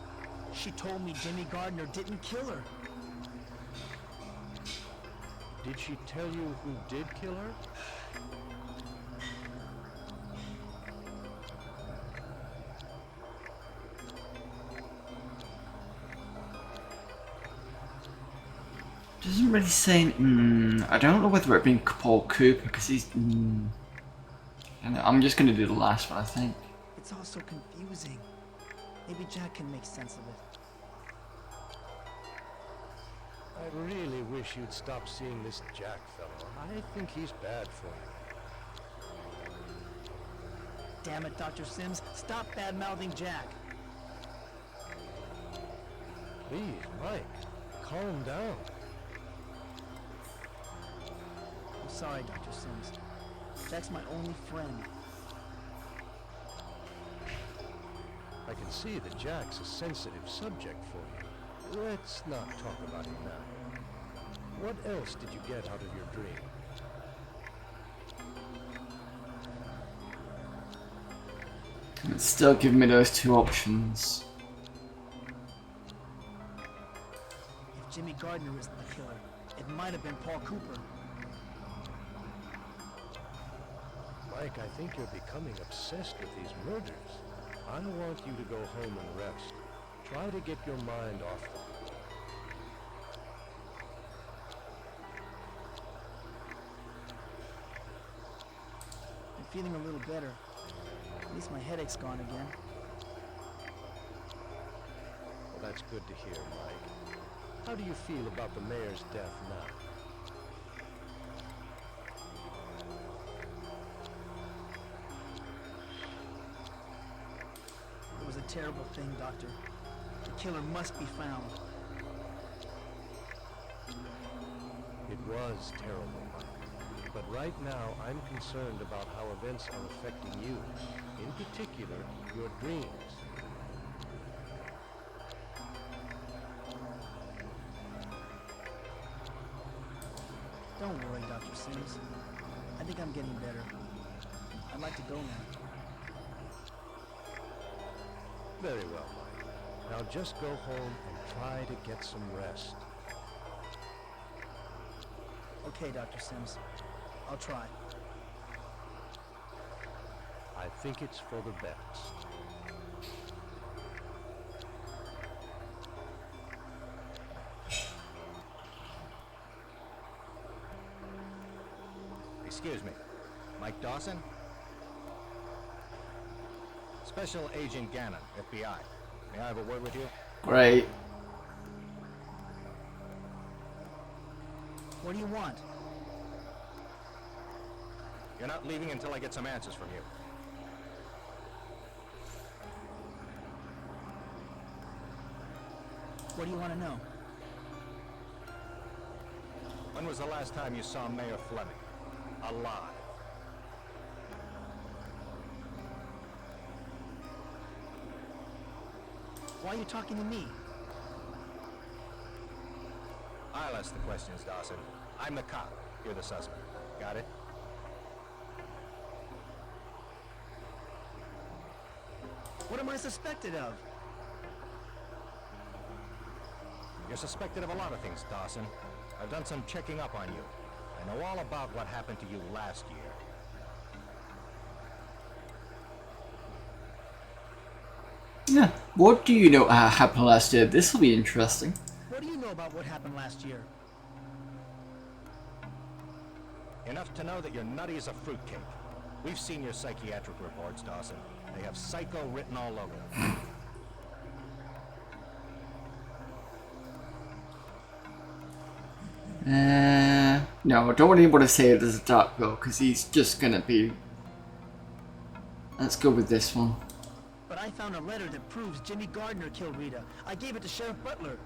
She told me Jimmy Gardner didn't kill her. Did she tell you who did kill her? Doesn't really say. I don't know whether it being Paul Cooper because he's. I'm just gonna do the last one, I think. It's all so confusing. Maybe Jack can make sense of it. I really wish you'd stop seeing this Jack fellow. I think he's bad for you. Damn it, Dr. Sims. Stop bad-mouthing Jack. Please, Mike, calm down. I'm sorry, Dr. Sims. Jack's my only friend. I can see that Jack's a sensitive subject for you. Let's not talk about him now. What else did you get out of your dream? It's still giving me those two options. If Jimmy Gardner isn't the killer, it might have been Paul Cooper. Mike, I think you're becoming obsessed with these murders. I want you to go home and rest. Try to get your mind off them. I'm feeling a little better. At least my headache's gone again. Well, that's good to hear, Mike. How do you feel about the mayor's death now? It was a terrible thing, Doctor. The killer must be found. It was terrible, Mike. But right now, I'm concerned about how events are affecting you. In particular, your dreams. Don't worry, Dr. Sims. I think I'm getting better. I'd like to go now. Very well, Mike. Now just go home and try to get some rest. Okay, Dr. Sims. I'll try. I think it's for the best. Excuse me. Mike Dawson? Special Agent Gannon, FBI. May I have a word with you? Great. What do you want? You're not leaving until I get some answers from you. What do you want to know? When was the last time you saw Mayor Fleming? Alive? Why are you talking to me? I'll ask the questions, Dawson. I'm the cop. You're the suspect. Got it? What am I suspected of? You're suspected of a lot of things, Dawson. I've done some checking up on you. I know all about what happened to you last year. Yeah. What do you know happened last year? This will be interesting. What do you know about what happened last year? Enough to know that you're nutty as a fruitcake. We've seen your psychiatric reports, Dawson. They have psycho written all over them. No, I don't want anyone to say it as a dark girl, because he's just gonna be... Let's go with this one. But I found a letter that proves Jimmy Gardner killed Rita. I gave it to Sheriff Butler.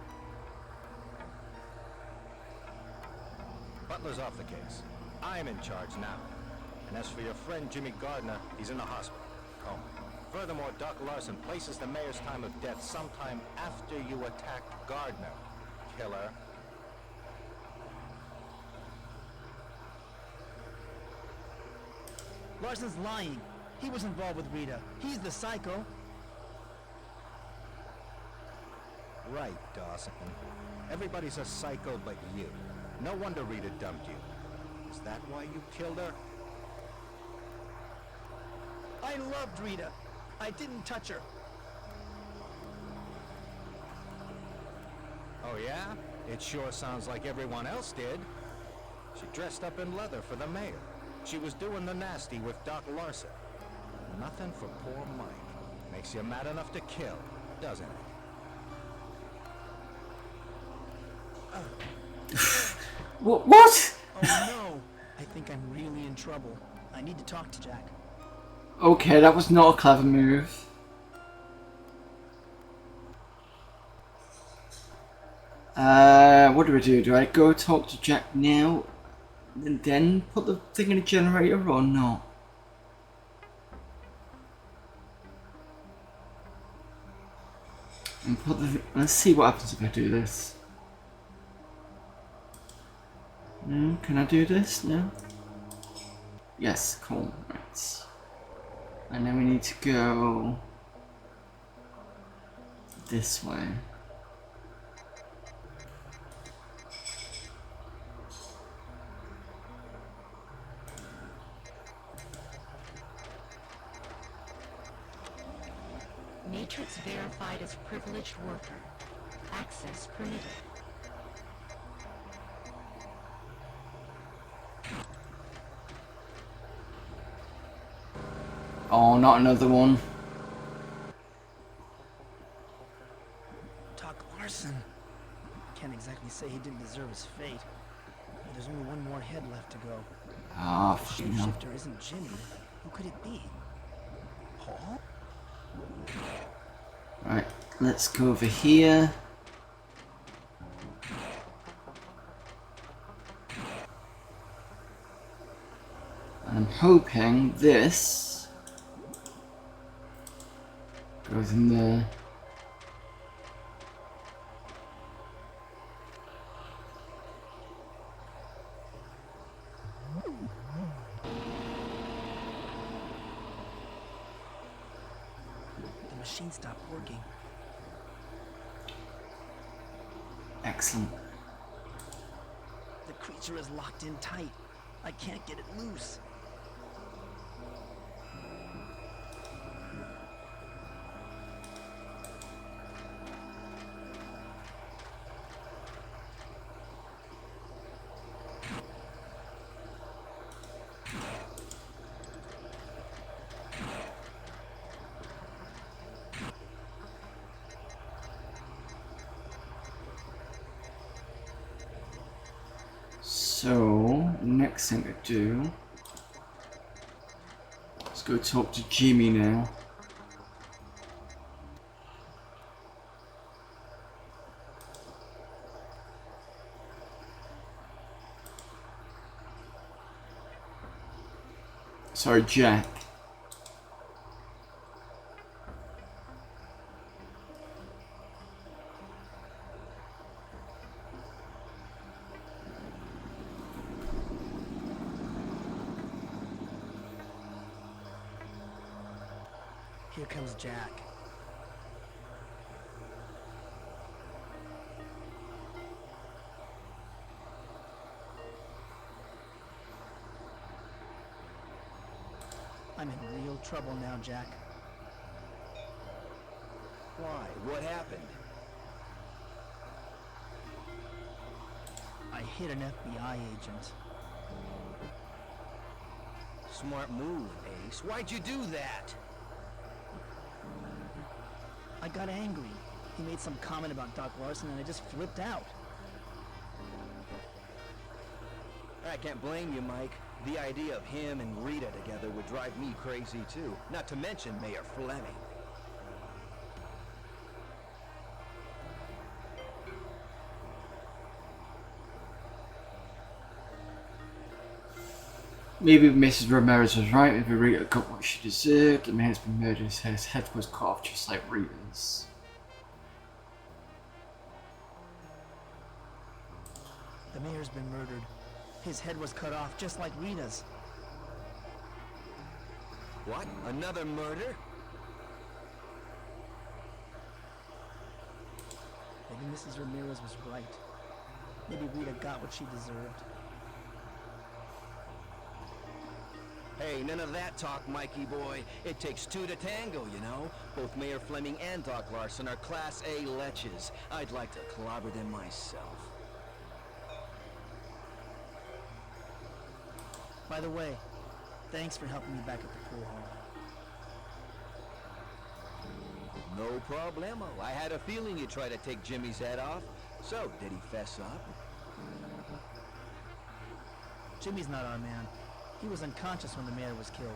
Butler's off the case. I'm in charge now. And as for your friend Jimmy Gardner, he's in the hospital. Oh. Furthermore, Doc Larson places the mayor's time of death sometime after you attacked Gardner. Killer. Larson's lying. He was involved with Rita. He's the psycho. Right, Dawson. Everybody's a psycho but you. No wonder Rita dumped you. Is that why you killed her? I loved Rita. I didn't touch her. Oh yeah? It sure sounds like everyone else did. She dressed up in leather for the mayor. She was doing the nasty with Doc Larson. Nothing for poor Mike. Makes you mad enough to kill, doesn't it? What? Oh no! I think I'm really in trouble. I need to talk to Jack. Okay, that was not a clever move. What do I do? Do I go talk to Jack now and then put the thing in a generator or not? And put the... Let's see what happens if I do this. No, can I do this? No? Yes, cool. Right. And then we need to go this way. Matrix verified as privileged worker. Access permitted. Oh, not another one. Doc Larson. Can't exactly say he didn't deserve his fate. But there's only one more head left to go. Ah, The fucking hell. shapeshifter isn't Jimmy. Who could it be? Paul? Right, let's go over here. I'm hoping this goes in there. The machine stopped working. Excellent. The creature is locked in tight. I can't get it loose. So, next thing to do, let's go talk to Jimmy now. Sorry, Jack. Here comes Jack. I'm in real trouble now, Jack. Why? What happened? I hit an FBI agent. Smart move, Ace. Why'd you do that? I got angry. He made some comment about Doc Larson and I just flipped out. I can't blame you, Mike. The idea of him and Rita together would drive me crazy too. Not to mention Mayor Fleming. Maybe Mrs. Ramirez was right. Maybe Rita got what she deserved. The man's been murdered. His head was cut off just like Rita's. The mayor's been murdered. His head was cut off just like Rita's. What? Another murder? Maybe Mrs. Ramirez was right. Maybe Rita got what she deserved. Hey, none of that talk, Mikey boy. It takes two to tango, you know? Both Mayor Fleming and Doc Larson are Class A leches. I'd like to clobber them myself. By the way, thanks for helping me back at the pool hall. No problemo. I had a feeling you'd try to take Jimmy's head off. So, did he fess up? Jimmy's not our man. He was unconscious when the mayor was killed.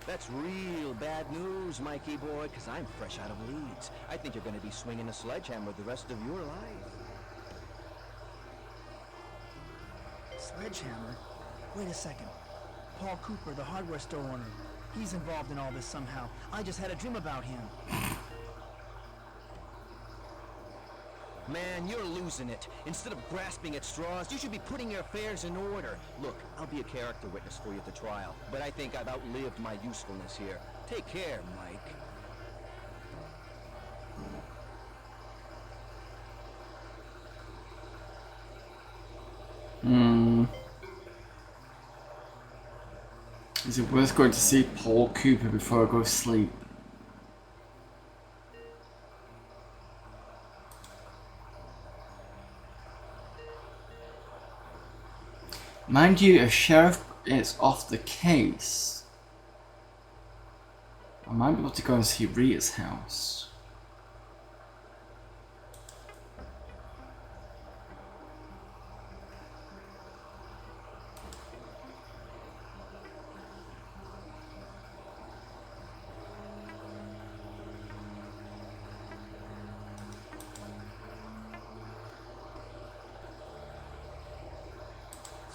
That's real bad news, Mikey boy, because I'm fresh out of Leeds. I think you're going to be swinging a sledgehammer the rest of your life. Sledgehammer? Wait a second. Paul Cooper, the hardware store owner. He's involved in all this somehow. I just had a dream about him. Man, you're losing it. Instead of grasping at straws, you should be putting your affairs in order. Look, I'll be a character witness for you at the trial, but I think I've outlived my usefulness here. Take care, Mike. Is it worth going to see Paul Cooper before I go to sleep? Mind you, if Sheriff is off the case, I might be able to go and see Rita's house.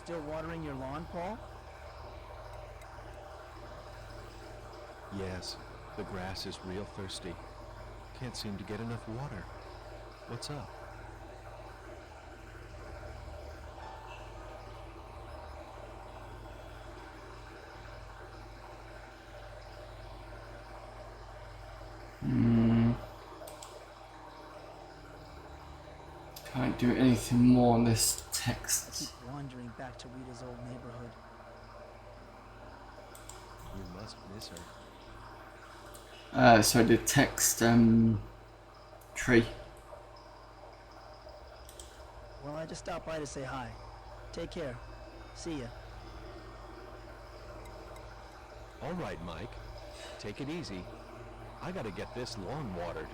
Still watering your lawn, Paul? Yes, the grass is real thirsty. Can't seem to get enough water. What's up? Can't do anything more on this text. I keep wandering back to Rita's old neighborhood. You must miss her. So the text tree. Well, I just stopped by to say hi. Take care. See ya. All right, Mike. Take it easy. I gotta get this lawn watered.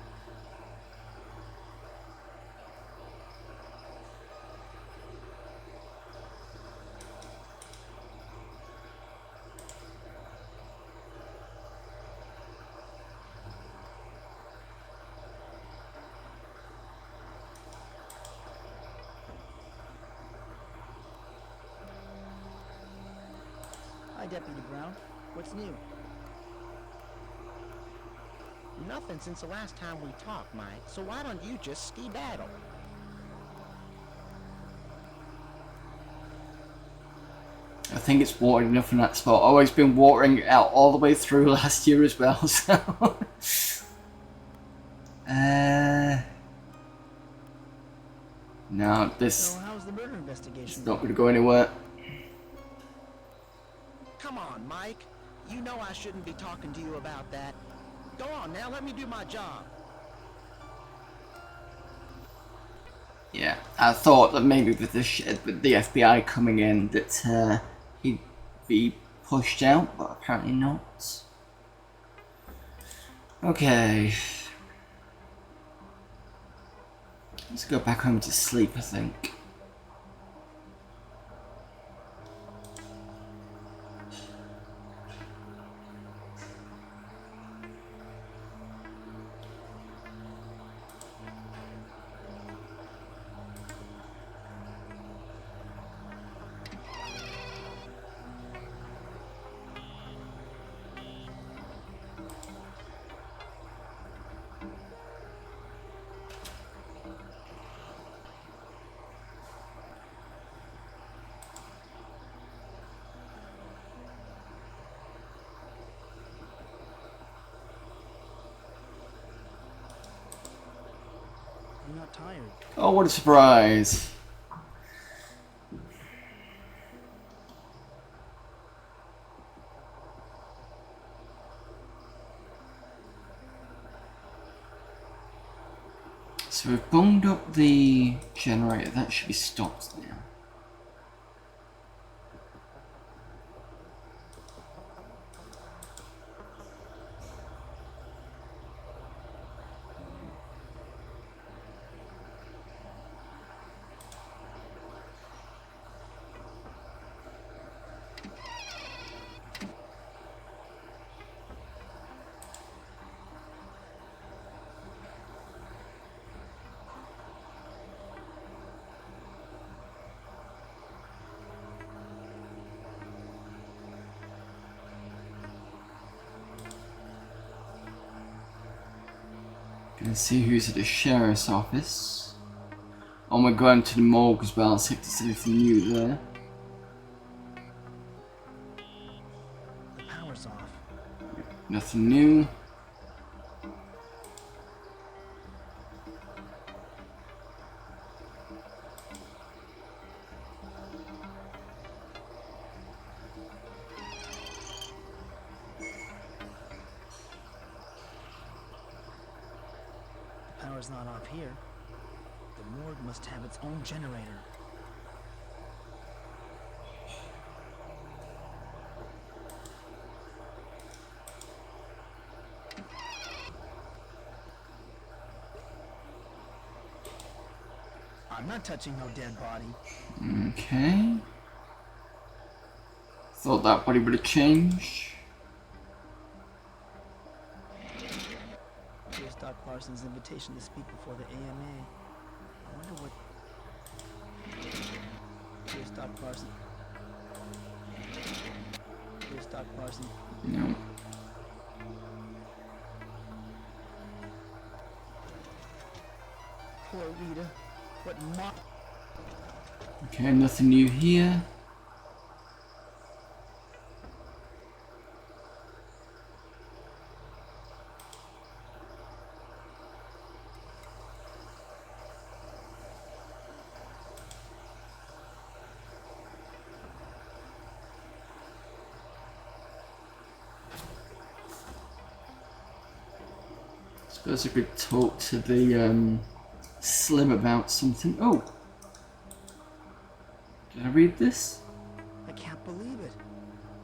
Hi, Deputy Brown. What's new? Nothing since the last time we talked, Mike, so why don't you just skedaddle? I think it's watered enough in that spot. Always been watering it out all the way through last year as well, so... No, this So how's the murder investigation is not going to go anywhere. Come on, Mike. You know I shouldn't be talking to you about that. Go on now, let me do my job. Yeah, I thought that maybe with the FBI coming in that he'd be pushed out, but apparently not. Okay. Let's go back home to sleep, I think. I'm not tired. Oh, what a surprise. So we've bunged up the generator. That should be stopped now. Gonna see who's at the sheriff's office. Oh, we're going to the morgue as well. See if there's anything new there. The power's off. Nothing new. The power's not off here. The morgue must have its own generator. I'm not touching no dead body. Okay. Thought that body would have changed. Here's Doc Larson's invitation to speak before the AMA. I wonder what... Here's Doc Larson. Here's Doc Larson. No. Poor Rita. What mo... Okay, nothing new here. Suppose I could talk to the Slim about something. Oh! Did I read this? I can't believe it.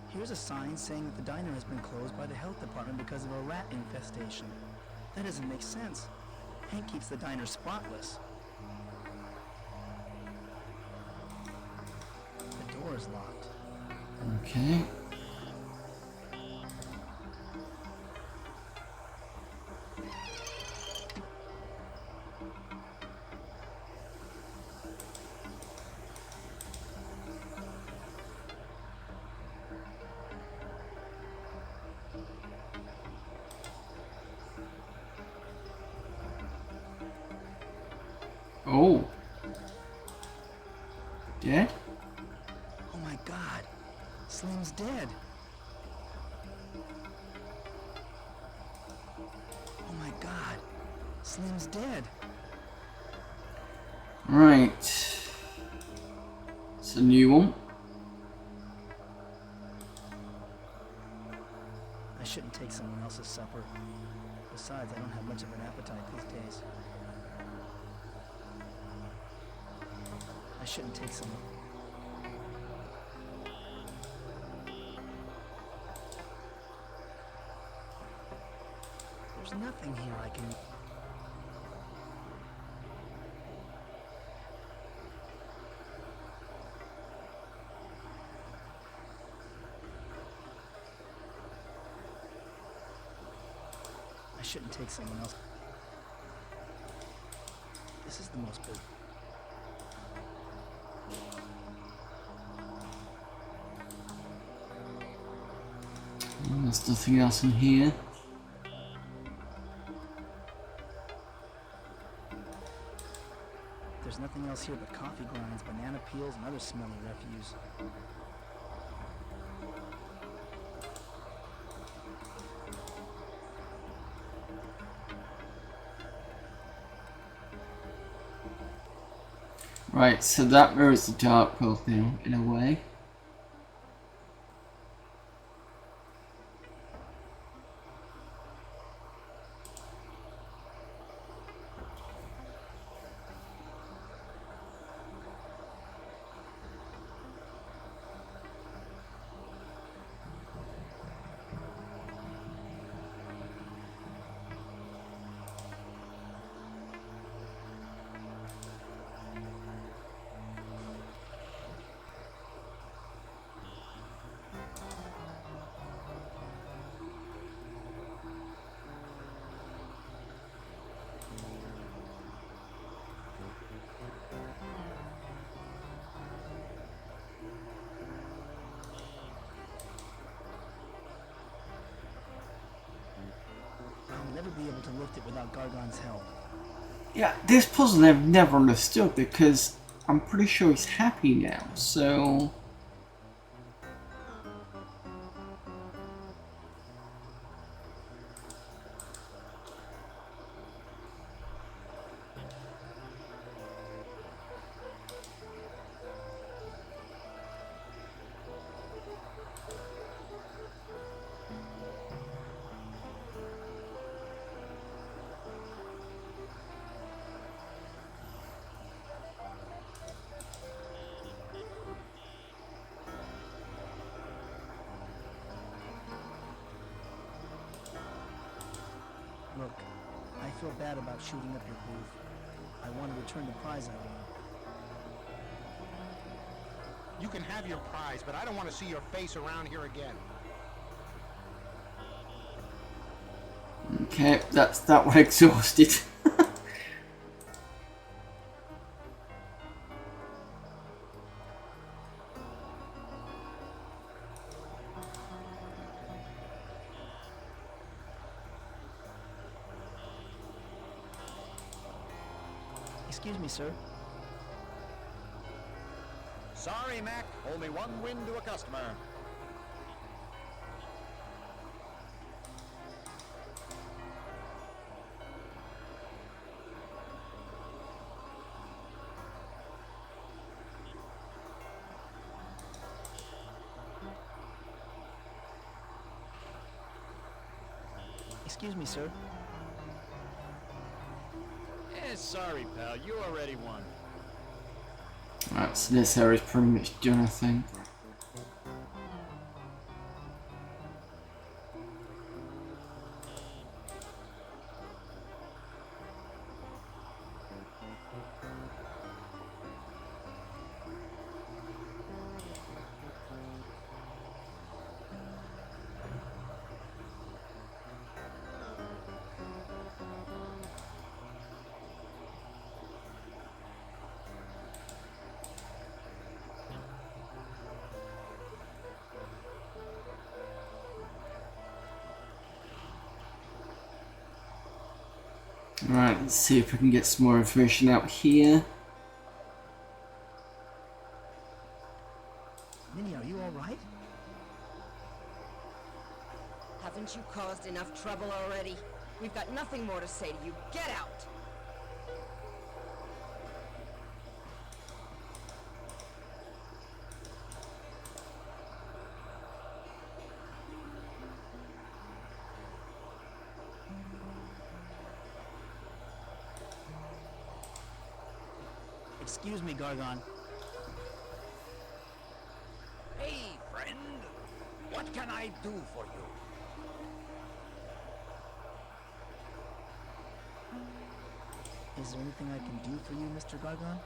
Here's a sign saying that the diner has been closed by the health department because of a rat infestation. That doesn't make sense. Hank keeps the diner spotless. The door is locked. Okay. Oh. Dead? Oh my God. Slim's dead. Oh my God. Slim's dead. Right. It's a new one. take someone else's supper. Besides, I don't have much of an appetite these days. I shouldn't take someone. There's nothing here I can... I shouldn't take someone else. This is the most big. There's nothing else in here. There's nothing else here but coffee grinds, banana peels, and other smelly refuse. Right, so that mirrors the dark world now, in a way. I'll never be able to lift it without Gargon's help. Yeah, this puzzle I've never understood because I'm pretty sure he's happy now, so... Look, I feel bad about shooting up your booth. I want to return the prize I won. You can have your prize, but I don't want to see your face around here again. Okay, that's that one exhausted. Excuse me, sir. Sorry, Mac. Only one win to a customer. Excuse me, sir. Sorry, pal. You already won. Right, so this area's pretty much done, I think. Right, let's see if we can get some more information out here. Minnie, are you alright? Haven't you caused enough trouble already? We've got nothing more to say to you. Get out! Excuse me, Gargon. Hey, friend. What can I do for you? Is there anything I can do for you, Mr. Gargon?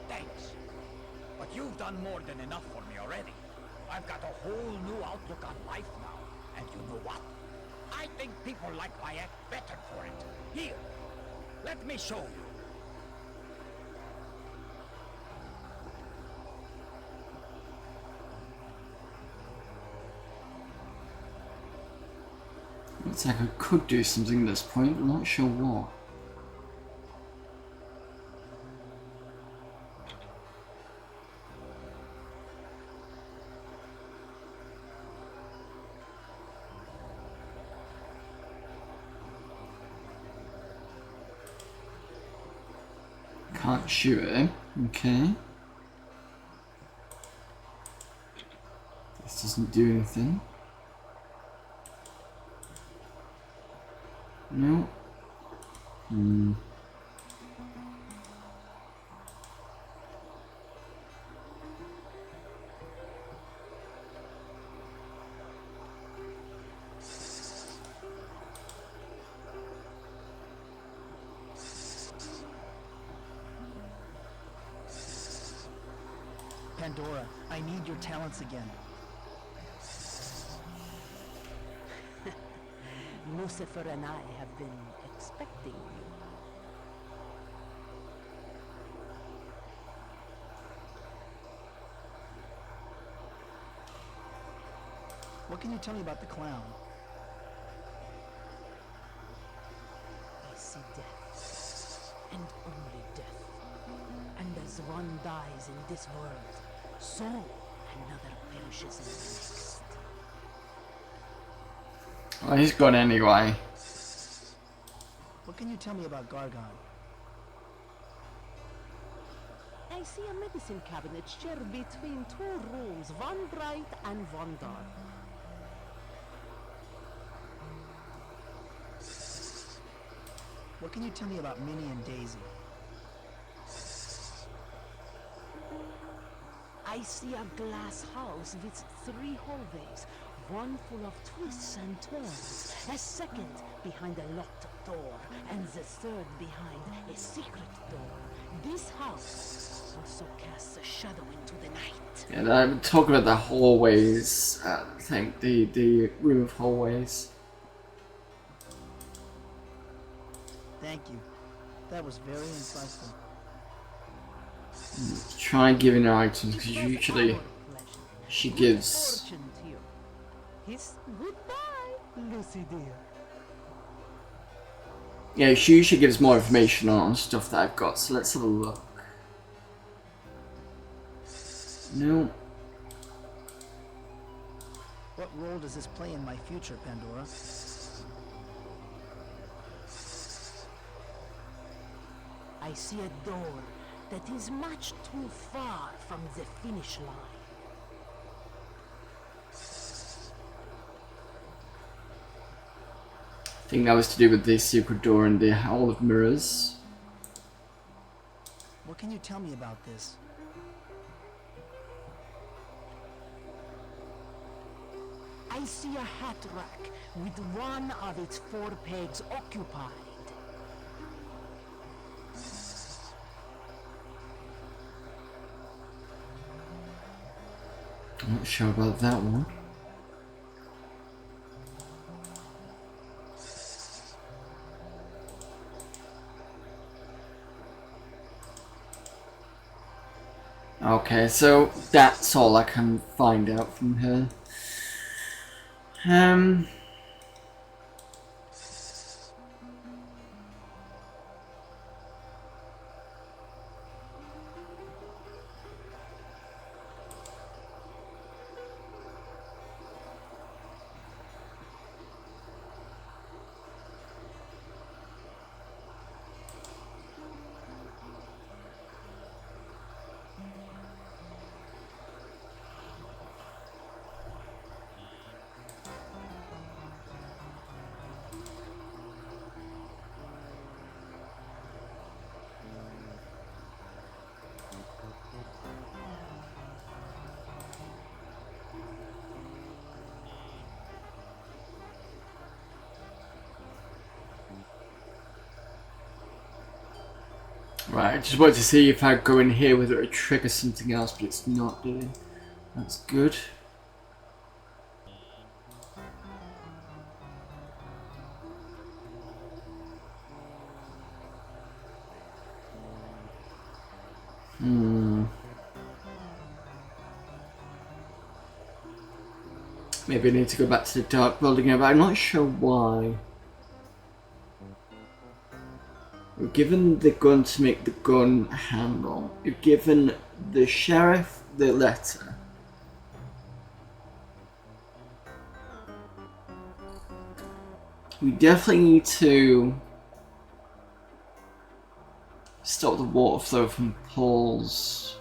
Thanks. But you've done more than enough for me already. I've got a whole new outlook on life now. And you know what? I think people like my act better for it. Here, let me show you. Looks like I could do something at this point, I'm not sure what. Can't shoot it, okay. This doesn't do anything. No. Pandora, I need your talents again. Lucifer and I have been expecting you. What can you tell me about the clown? I see death, and only death. And as one dies in this world, so another perishes in the next. Oh, he's gone anyway. What can you tell me about Gargon? I see a medicine cabinet shared between two rooms, one bright and one dark. What can you tell me about Minnie and Daisy? I see a glass house with 3 hallways, one full of twists and turns, a second behind a locked door, and the third behind a secret door. This house also casts a shadow into the night. Yeah, I'm talking about the hallways. I think the room of hallways. Thank you. That was very insightful. Try giving her items because usually she gives. Fortune to you. Kiss goodbye, Lucy dear. Yeah, she usually gives more information on stuff that I've got. So let's have a look. No. What role does this play in my future, Pandora? I see a door that is much too far from the finish line. I think that was to do with the secret door and the Hall of Mirrors. What can you tell me about this? I see a hat rack with one of its 4 pegs occupied. I'm not sure about that one. Okay, so that's all I can find out from her. Right, I just wanted to see if I go in here whether it would trigger something else, but it's not doing. That's good. Maybe I need to go back to the dark world again, but I'm not sure why. We've given the gun to make the gun handle. We've given the sheriff the letter. We definitely need to stop the water flow from Paul's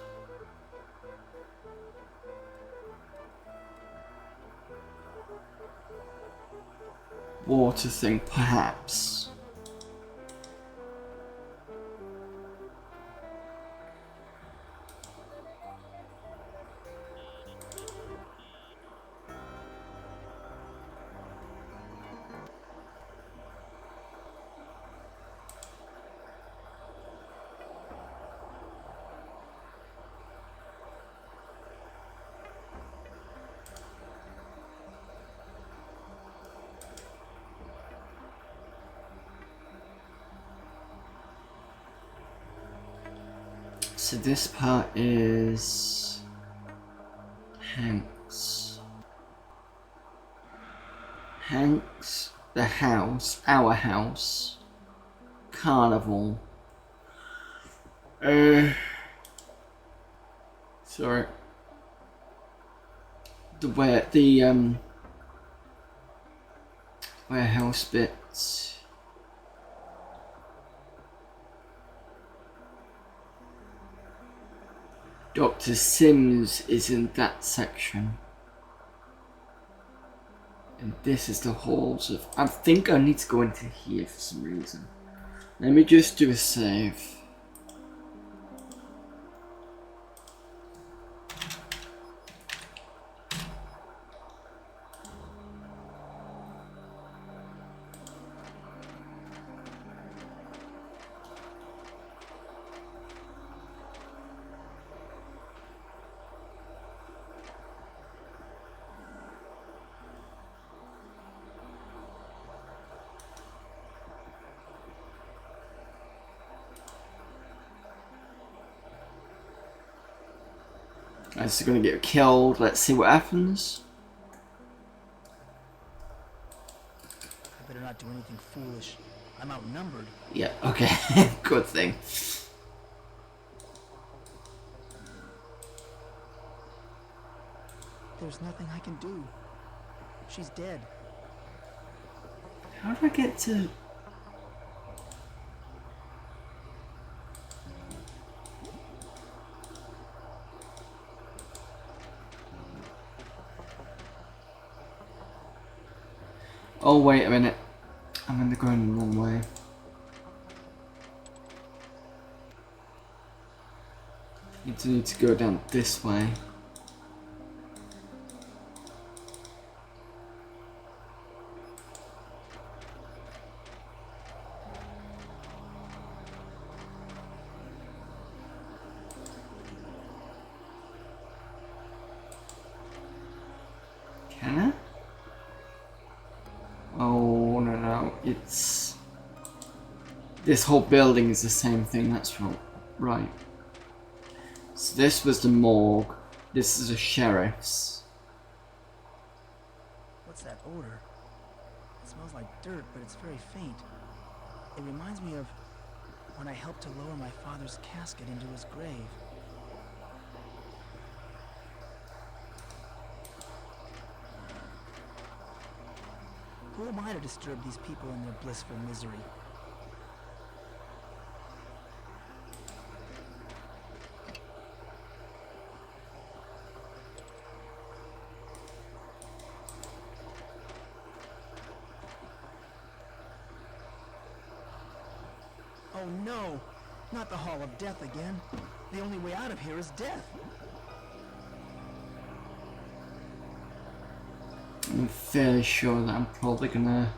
water thing, perhaps. So this part is Hank's, the house, our house, carnival. Sorry. The warehouse bits. Dr. Sims is in that section. And this is the halls of... I think I need to go into here for some reason. Let me just do a save. Guys are gonna get killed. Let's see what happens. I better not do anything foolish. I'm outnumbered. Yeah, okay. Good thing. There's nothing I can do. She's dead. How do I get to... Oh, wait a minute. I'm going the wrong way. You need to go down this way. Can I? Oh, no. It's... This whole building is the same thing, that's right. So this was the morgue. This is a sheriff's. What's that odor? It smells like dirt, but it's very faint. It reminds me of when I helped to lower my father's casket into his grave. Who am I to disturb these people in their blissful misery? Oh no! Not the Hall of Death again. The only way out of here is death. I'm fairly sure that I'm probably gonna...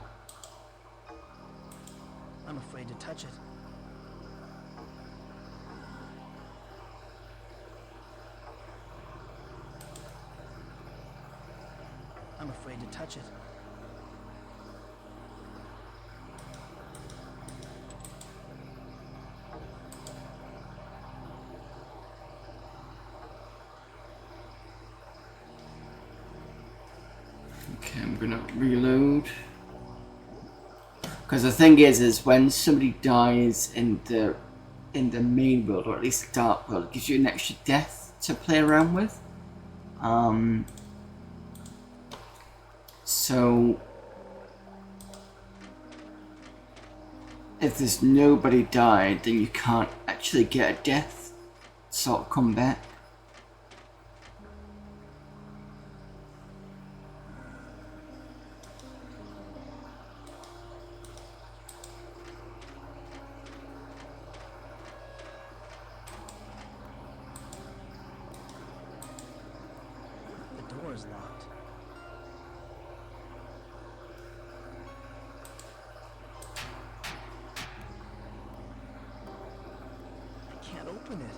I'm afraid to touch it. touch it. Okay, I'm gonna reload. Because the thing is when somebody dies in the main world, or at least the dark world, it gives you an extra death to play around with. So if there's nobody died, then you can't actually get a death sort of come back. The door is locked. I can't open it.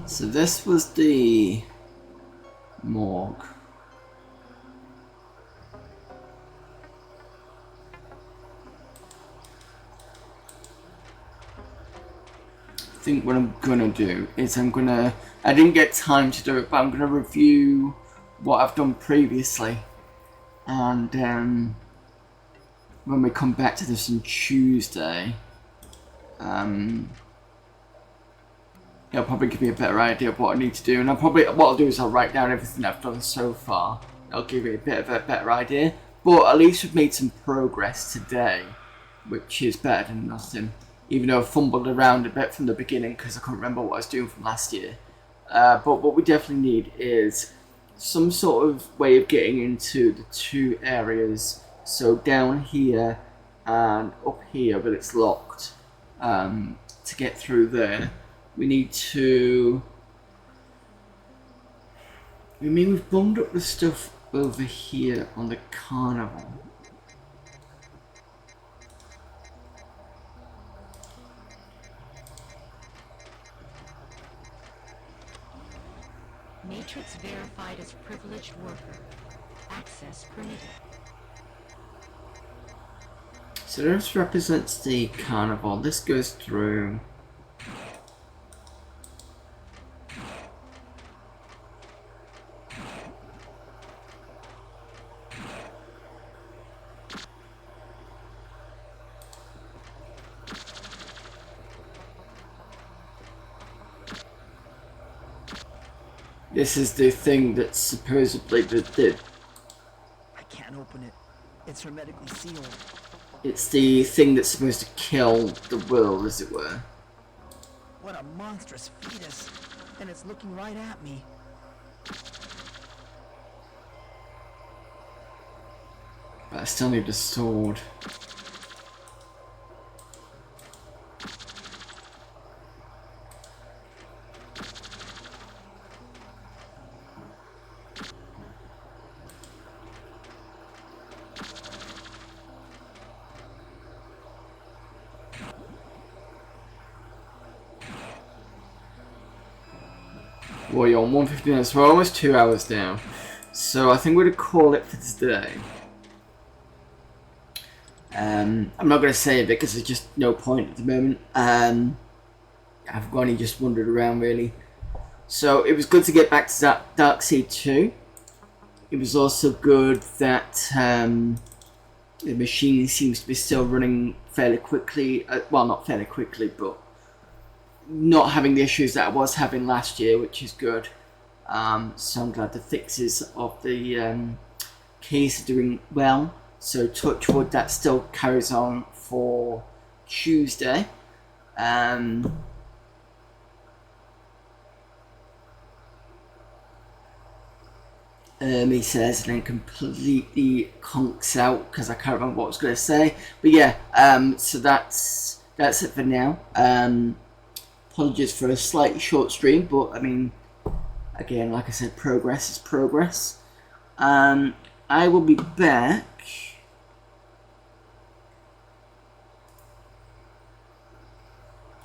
So this was the morgue. I think what I'm gonna do is I didn't get time to do it, but I'm gonna review what I've done previously, and when we come back to this on Tuesday, it'll probably give me a better idea of what I need to do, and what I'll do is I'll write down everything I've done so far. I'll give me a bit of a better idea, but at least we've made some progress today, which is better than nothing. Even though I fumbled around a bit from the beginning because I couldn't remember what I was doing from last year. But what we definitely need is some sort of way of getting into the two areas. So down here and up here, but it's locked. To get through there, we need to... I mean, we've bummed up the stuff over here on the carnival. Matrix verified as privileged worker. Access permitted. So this represents the carnival. This goes through. This is the thing that's supposedly the I can't open it. It's hermetically sealed. It's the thing that's supposed to kill the world, as it were. What a monstrous fetus. And it's looking right at me. But I still need a sword. Well, you're on 150 minutes, we're almost 2 hours now. So I think we're going to call it for today. I'm not going to save it because there's just no point at the moment. I've only just wandered around really. So it was good to get back to Darkseid 2. It was also good that the machine seems to be still running fairly quickly. Well, not fairly quickly, but not having the issues that I was having last year, which is good. So I'm glad the fixes of the case are doing well. So touch wood, that still carries on for Tuesday. He says, and then completely conks out because I can't remember what I was going to say. But yeah, so that's it for now. Apologies for a slightly short stream, but I mean, again, like I said, progress is progress. I will be back.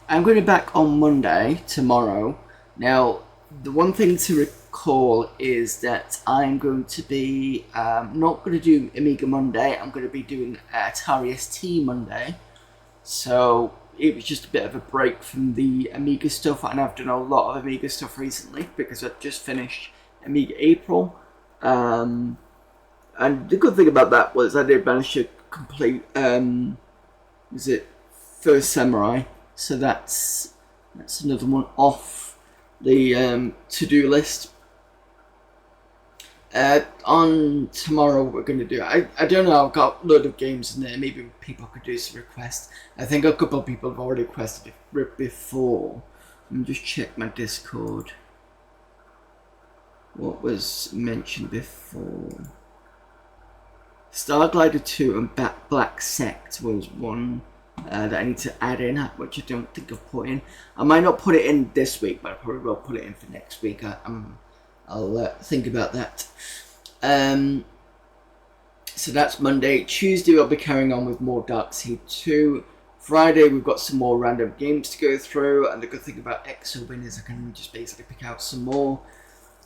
I'm going to be back on Monday, tomorrow. Now, the one thing to call is that I'm going to be not going to do Amiga Monday. I'm going to be doing Atari ST Monday. So it was just a bit of a break from the Amiga stuff, and I've done a lot of Amiga stuff recently because I've just finished Amiga April. And the good thing about that was I did manage to complete was it First Samurai, so that's another one off the to-do list. On tomorrow we're going to do, I don't know, I've got a load of games in there, maybe people could do some requests. I think a couple of people have already requested it before. Let me just check my Discord. What was mentioned before? Starglider 2 and Black Sect was one that I need to add in, which I don't think I've put in. I might not put it in this week, but I probably will put it in for next week. I'll think about that. So that's Monday. Tuesday we'll be carrying on with more Darkseid 2. Friday we've got some more random games to go through, and the good thing about Exowin is I can just basically pick out some more.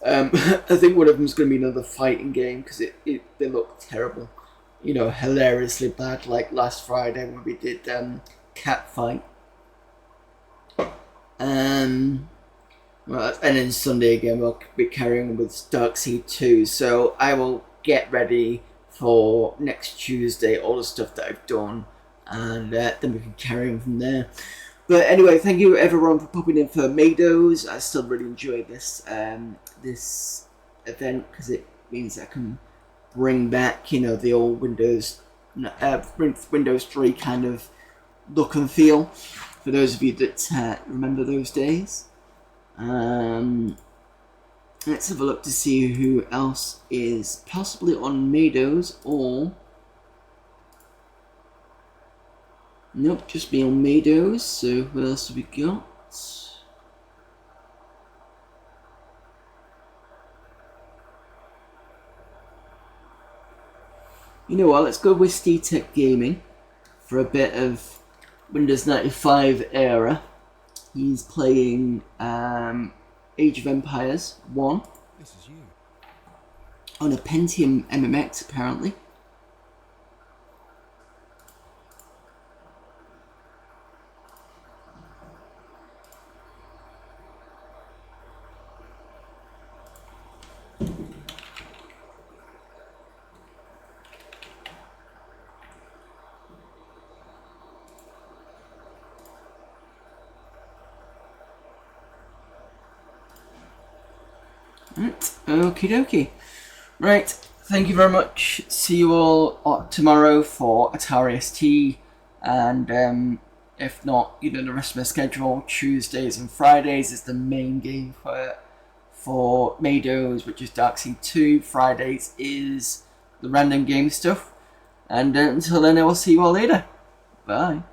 I think one of them is going to be another fighting game because they look terrible, you know, hilariously bad, like last Friday when we did Cat Fight. Well, and then Sunday again we'll be carrying on with Darkseid 2. So I will get ready for next Tuesday all the stuff that I've done, and then we can carry on from there. But anyway, thank you everyone for popping in for Maydows. I still really enjoyed this this event because it means I can bring back, you know, the old Windows 3 kind of look and feel for those of you that remember those days. Let's have a look to see who else is possibly on Maydows, or nope, just me on Maydows. So what else have we got? You know what, let's go with SteTech Gaming for a bit of Windows 95 era. He's playing Age of Empires 1 This is you. on a Pentium MMX apparently. Right, okie dokie. Right, thank you very much. See you all tomorrow for Atari ST, and if not, you know, the rest of my schedule, Tuesdays and Fridays is the main game for Maydows, which is Darkseid 2. Fridays is the random game stuff, and until then I will see you all later. Bye.